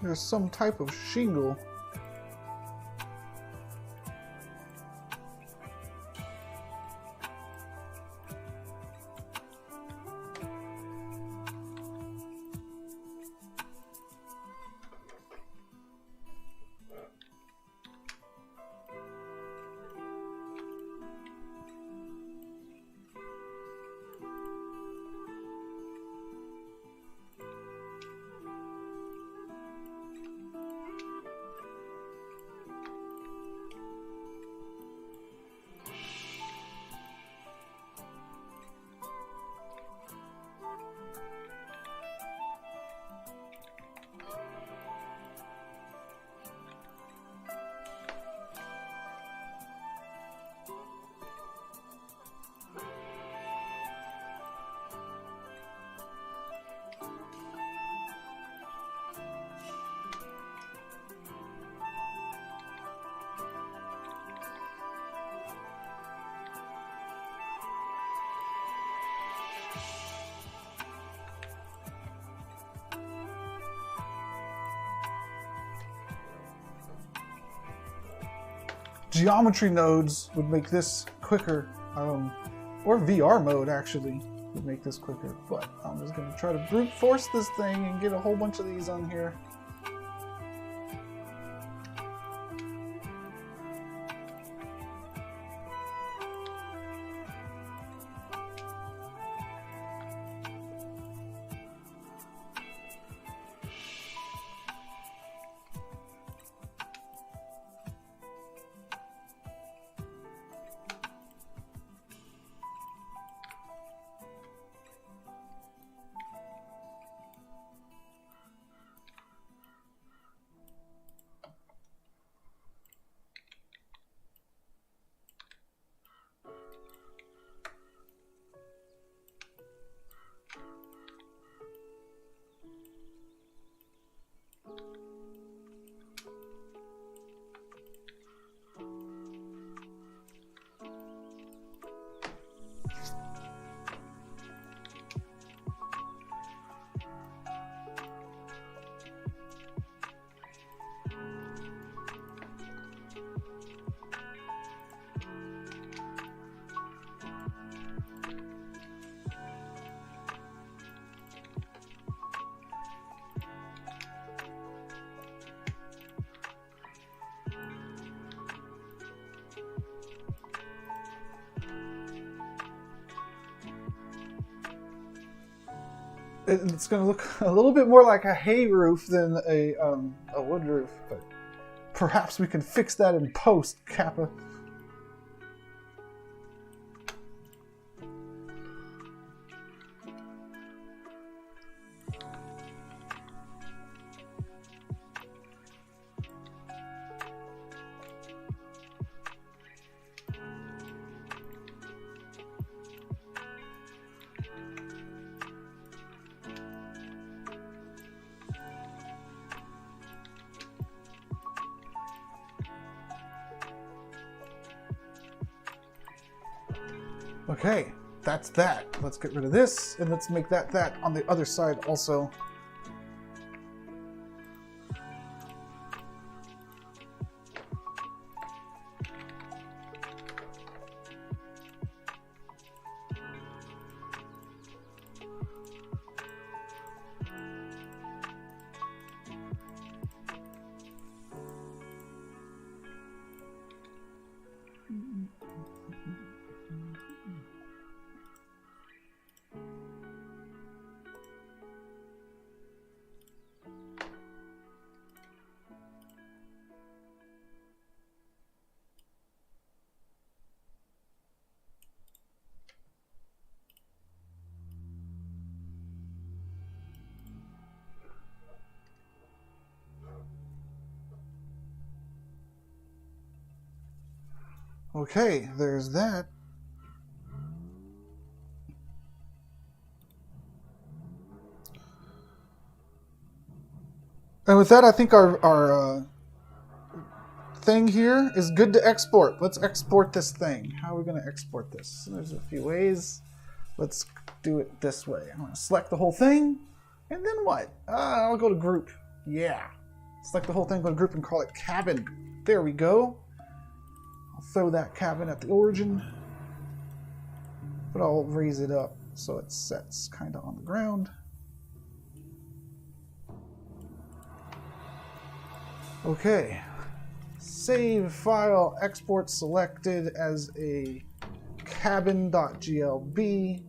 There's some type of shingle. geometry nodes would make this quicker, or VR mode actually would make this quicker, but I'm just going to try to brute force this thing and get a whole bunch of these on here. It's going to look a little bit more like a hay roof than a wood roof, but perhaps we can fix that in post, Kappa. Okay, that's that. Let's get rid of this, and let's make that on the other side also. Okay, there's that. And with that, I think our thing here is good to export. Let's export this thing. How are we going to export this? There's a few ways. Let's do it this way. I'm going to select the whole thing, and then what? I'll go to group. Yeah. Select the whole thing, go to group, and call it cabin. There we go. I'll throw that cabin at the origin, but I'll raise it up so it sets kind of on the ground. Okay, save file, export selected as a cabin.glb.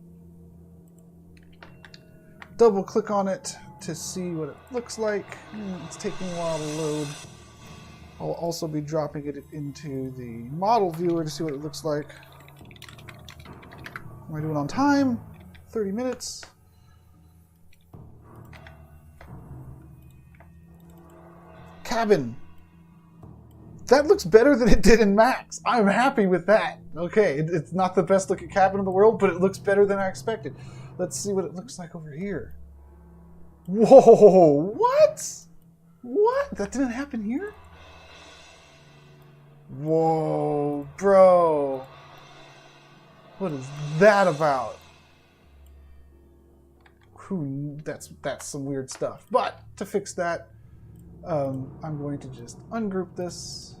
Double click on it to see what it looks like. It's taking a while to load. I'll also be dropping it into the model viewer to see what it looks like. Am I doing on time? 30 minutes. Cabin. That looks better than it did in Max. I'm happy with that. Okay, it's not the best looking cabin in the world, but it looks better than I expected. Let's see what it looks like over here. Whoa, what? What? That didn't happen here? Whoa, bro. What is that about? That's some weird stuff. But to fix that, I'm going to just ungroup this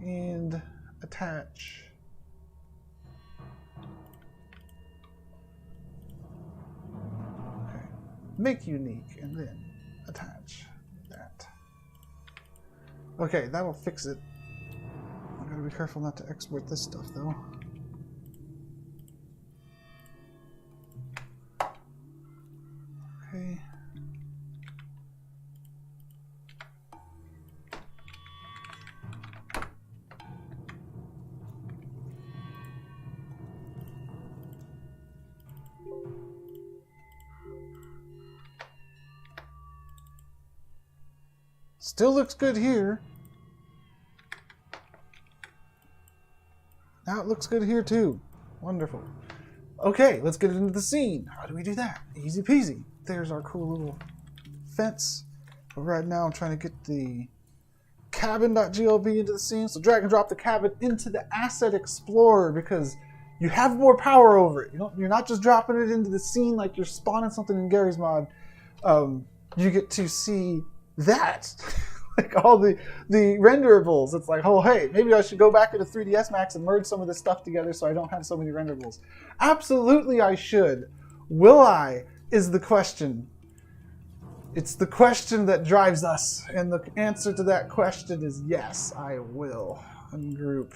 and attach. Okay. Make unique and then attach that. Okay, that'll fix it. I gotta be careful not to export this stuff though. Okay. Still looks good here. Now it looks good here too. Wonderful. Okay, let's get into the scene. How do we do that? Easy peasy. There's our cool little fence. But right now I'm trying to get the cabin.glb into the scene. So drag and drop the cabin into the Asset Explorer because you have more power over it. You're not just dropping it into the scene like you're spawning something in Gary's mod. You get to see that. Like all the renderables. It's like, oh, hey, maybe I should go back into 3ds Max and merge some of this stuff together so I don't have so many renderables. Absolutely I should. Will I is the question. It's the question that drives us. And the answer to that question is yes, I will. Ungroup.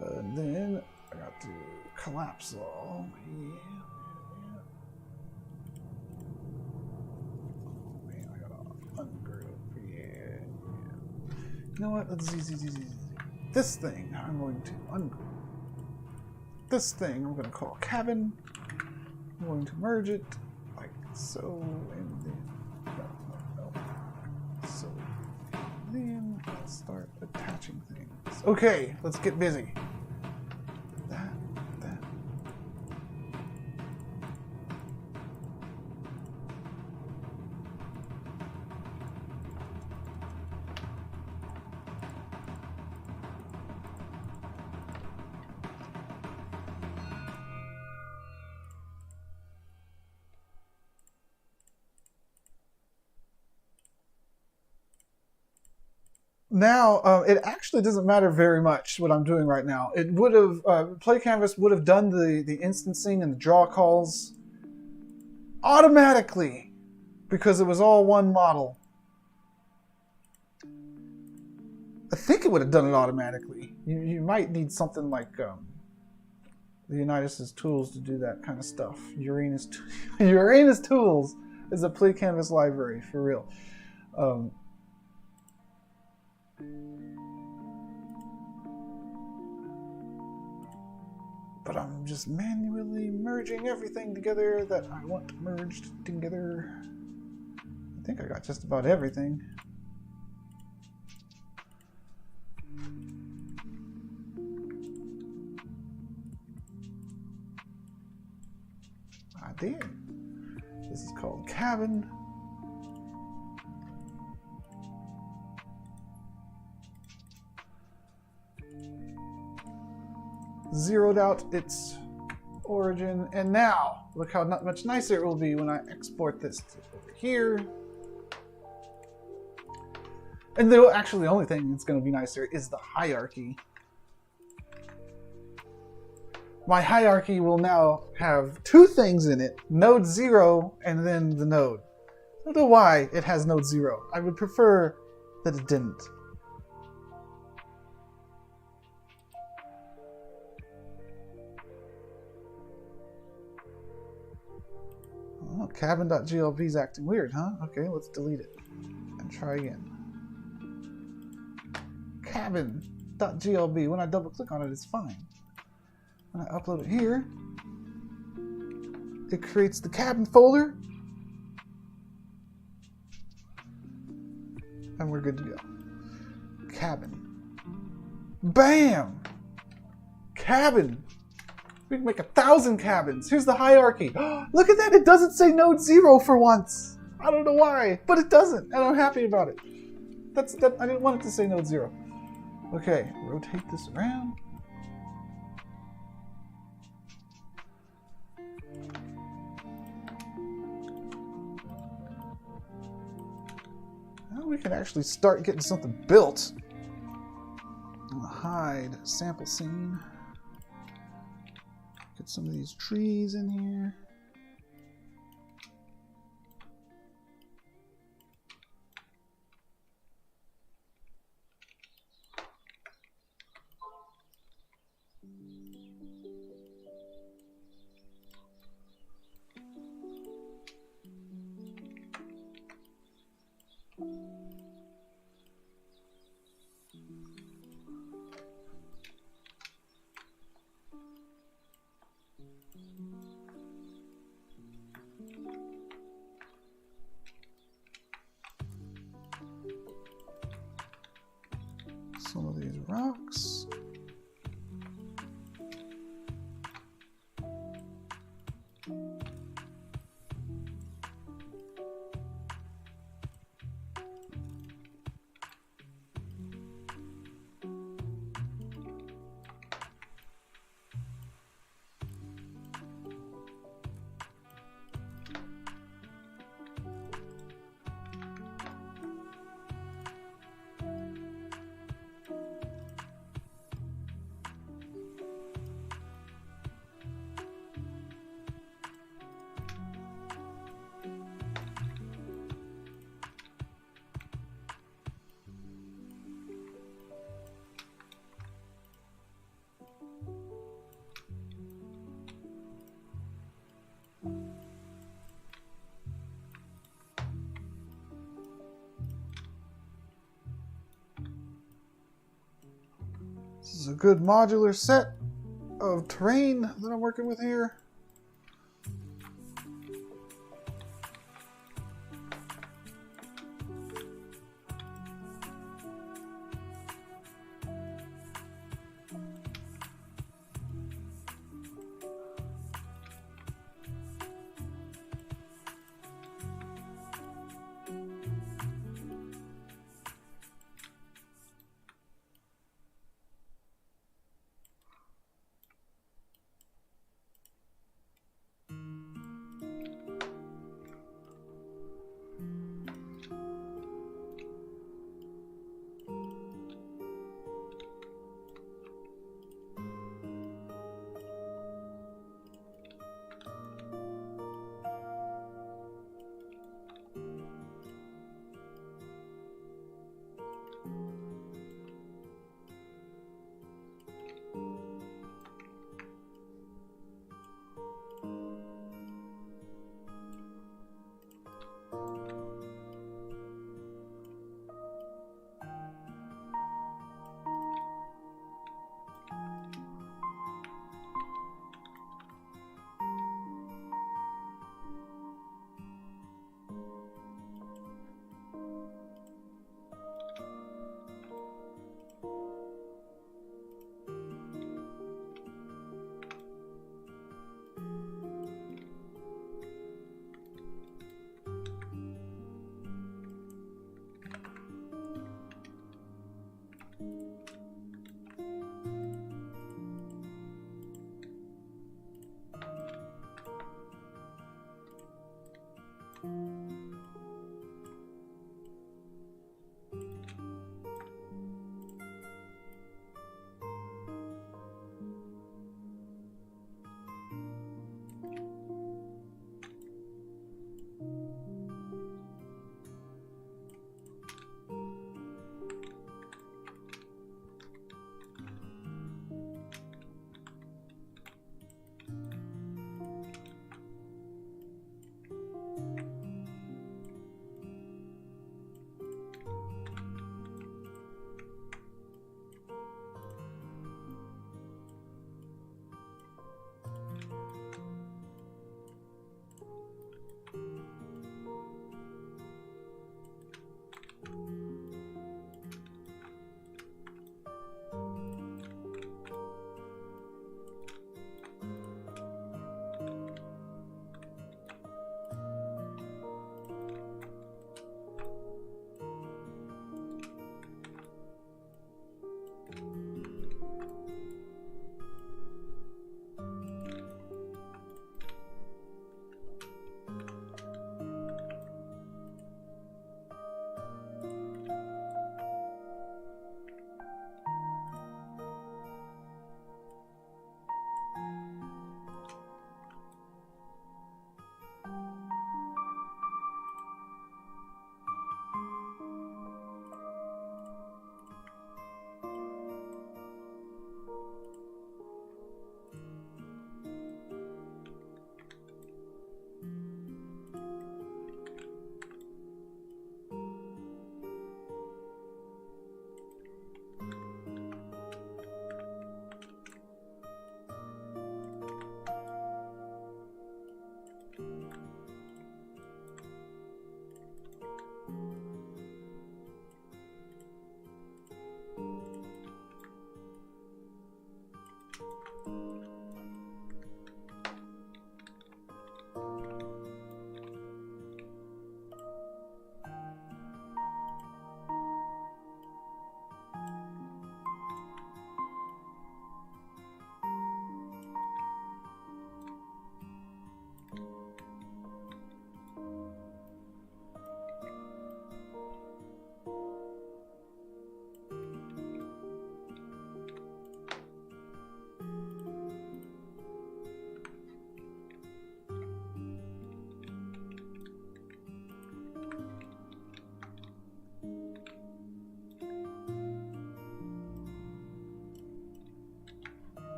And then I got to collapse all. Yeah. You know what? Let's this thing I'm going to ungroup. This thing I'm going to call cabin. I'm going to merge it like so, and then no. So then I'll start attaching things. Okay, let's get busy. That. Now, it actually doesn't matter very much what I'm doing right now. It would have, Play Canvas would have done the instancing and the draw calls automatically because it was all one model. I think it would have done it automatically. You might need something like the Unitas' tools to do that kind of stuff. Uranus Tools is a Play Canvas library, for real. But I'm just manually merging everything together that I want merged together. I think I got just about everything. I did. This is called cabin. Zeroed out its origin, and now look how much nicer it will be when I export this to over here. And actually the only thing that's going to be nicer is the hierarchy. My hierarchy will now have two things in it, node 0 and then the node. I don't know why it has node 0. I would prefer that it didn't. Oh, cabin.glb is acting weird, huh? Okay, let's delete it and try again. Cabin.glb, when I double click on it, it's fine. When I upload it here, it creates the cabin folder, and we're good to go. Cabin. Bam! Cabin! We can make 1,000 cabins. Here's the hierarchy. Look at that, it doesn't say node 0 for once. I don't know why, but it doesn't, and I'm happy about it. I didn't want it to say node 0. Okay, rotate this around. Now we can actually start getting something built. hide sample scene. Get some of these trees in here. Some of these rocks. This is a good modular set of terrain that I'm working with here.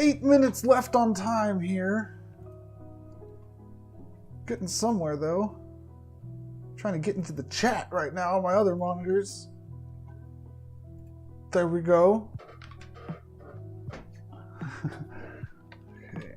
8 minutes left on time here. Getting somewhere though. Trying to get into the chat right now on my other monitors. There we go. Okay.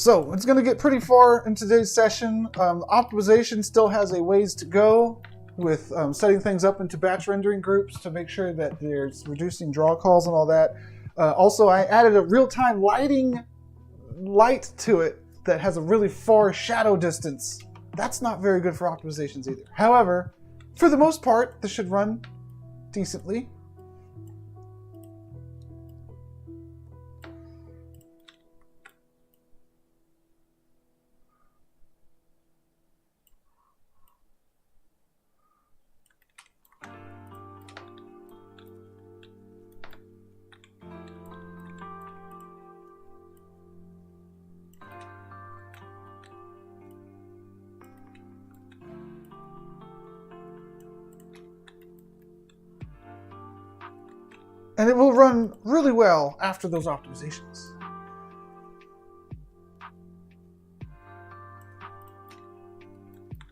So it's going to get pretty far in today's session. Optimization still has a ways to go with setting things up into batch rendering groups to make sure that there's reducing draw calls and all that. Also, I added a real-time light to it that has a really far shadow distance. That's not very good for optimizations either. However, for the most part, this should run decently. And it will run really well after those optimizations.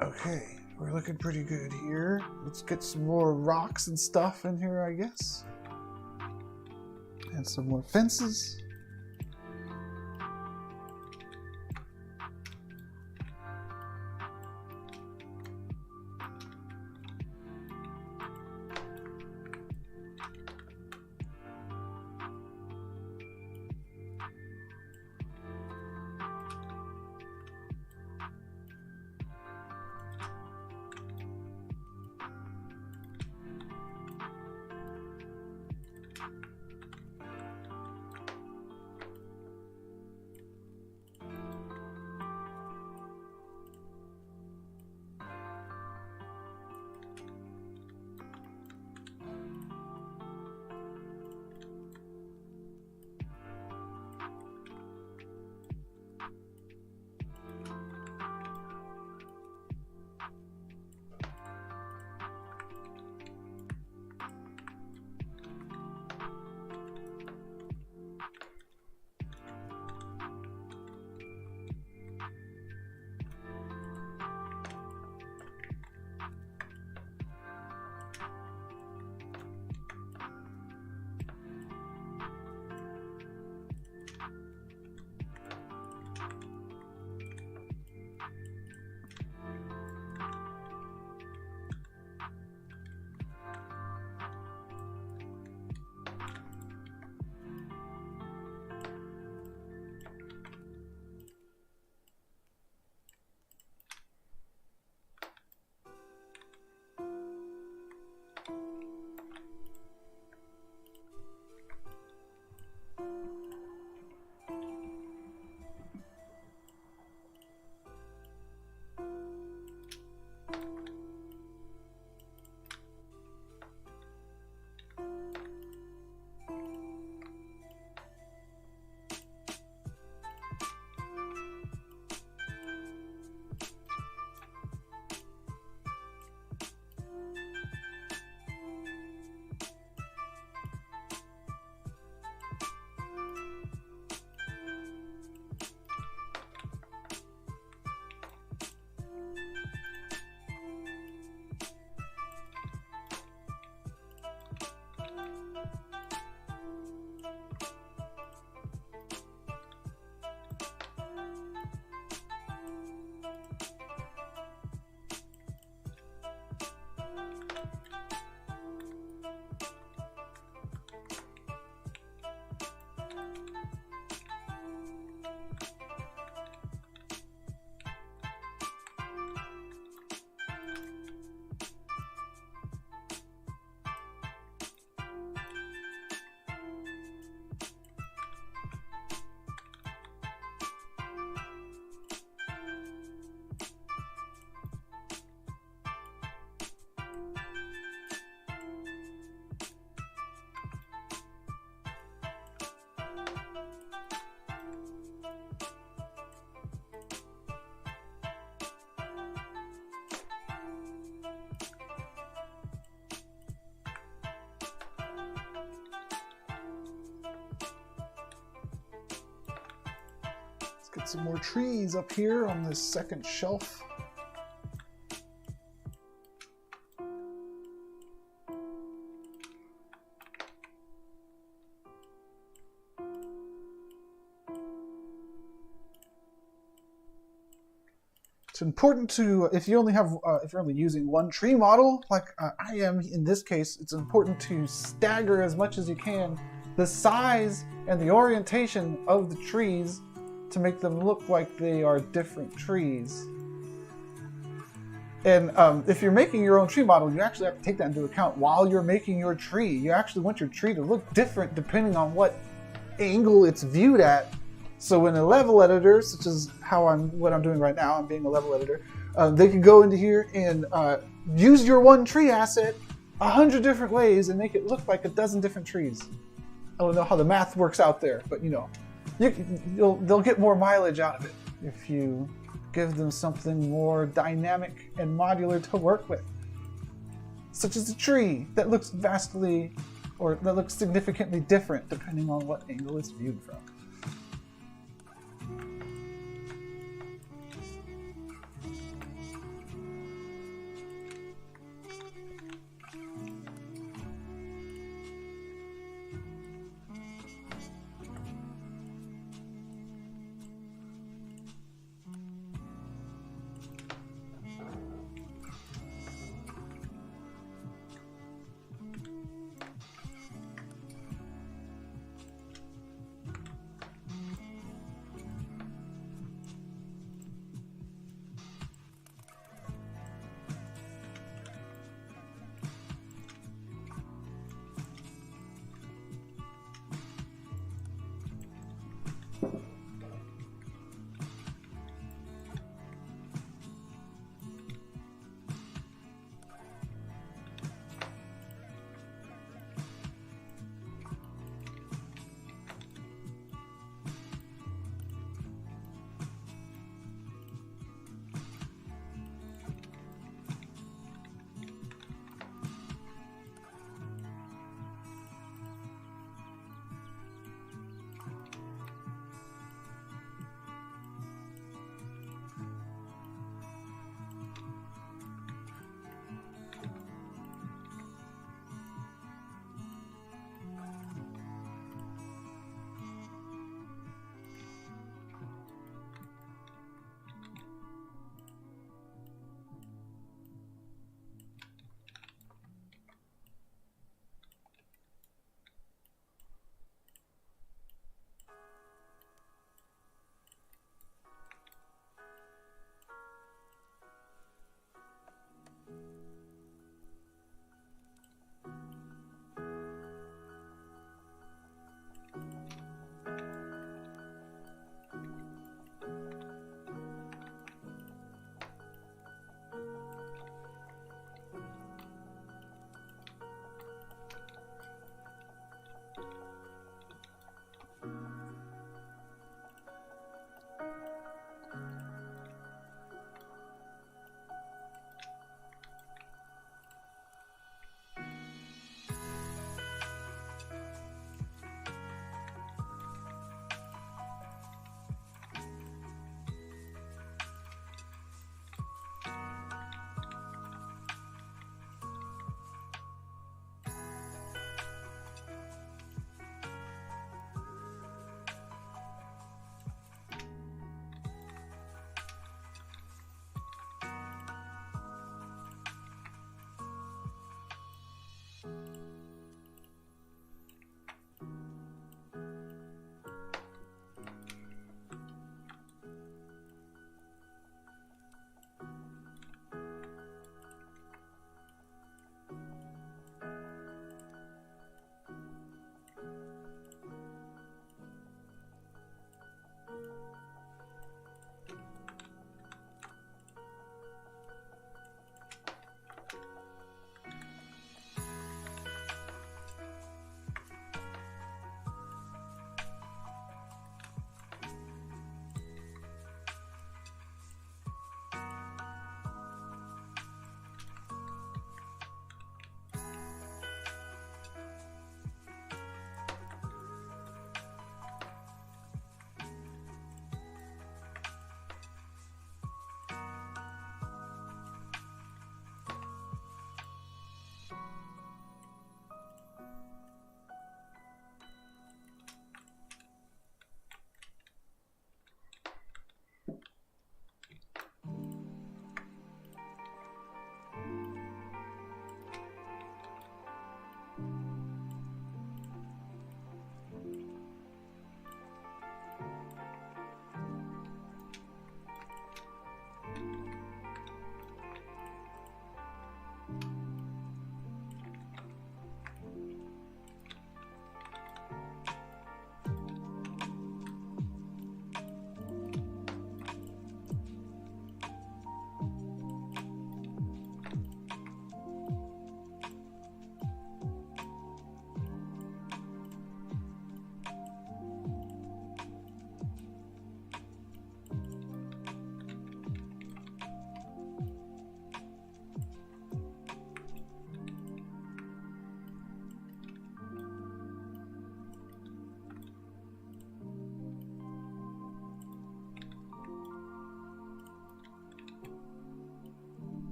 Okay, we're looking pretty good here. Let's get some more rocks and stuff in here, I guess. And some more fences. Get some more trees up here on this second shelf. it's important to, if you're only using one tree model, like I am in this case, it's important to stagger as much as you can the size and the orientation of the trees to make them look like they are different trees. And if you're making your own tree model, you actually have to take that into account while you're making your tree. You actually want your tree to look different depending on what angle it's viewed at. So in a level editor, such as what I'm doing right now, I'm being a level editor, they can go into here and use your one tree asset 100 different ways and make it look like a dozen different trees. I don't know how the math works out there, but they'll get more mileage out of it if you give them something more dynamic and modular to work with, such as a tree that looks significantly different depending on what angle it's viewed from.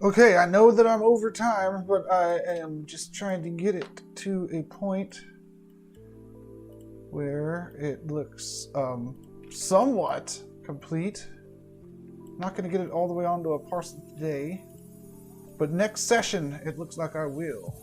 Okay, I know that I'm over time, but I am just trying to get it to a point where it looks somewhat complete. Not going to get it all the way onto a parcel today, but next session it looks like I will.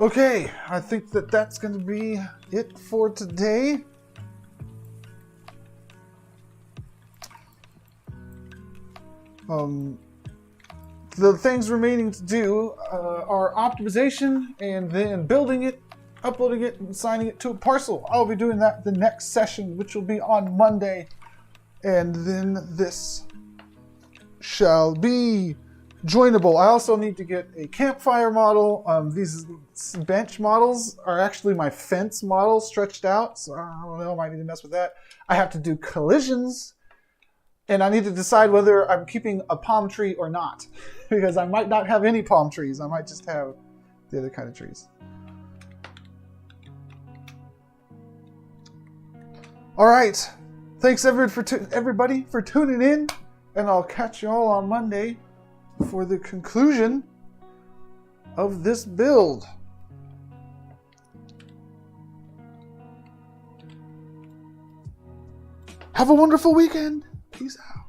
Okay, I think that that's going to be it for today. The things remaining to do are optimization and then building it, uploading it, and signing it to a parcel. I'll be doing that the next session, which will be on Monday. And then this shall be joinable. I also need to get a campfire model. These bench models are actually my fence models stretched out, so I don't know, I might need to mess with that. I have to do collisions, and I need to decide whether I'm keeping a palm tree or not, because I might not have any palm trees. I might just have the other kind of trees. All right. Thanks everybody for tuning in, and I'll catch you all on Monday for the conclusion of this build. Have a wonderful weekend. Peace out.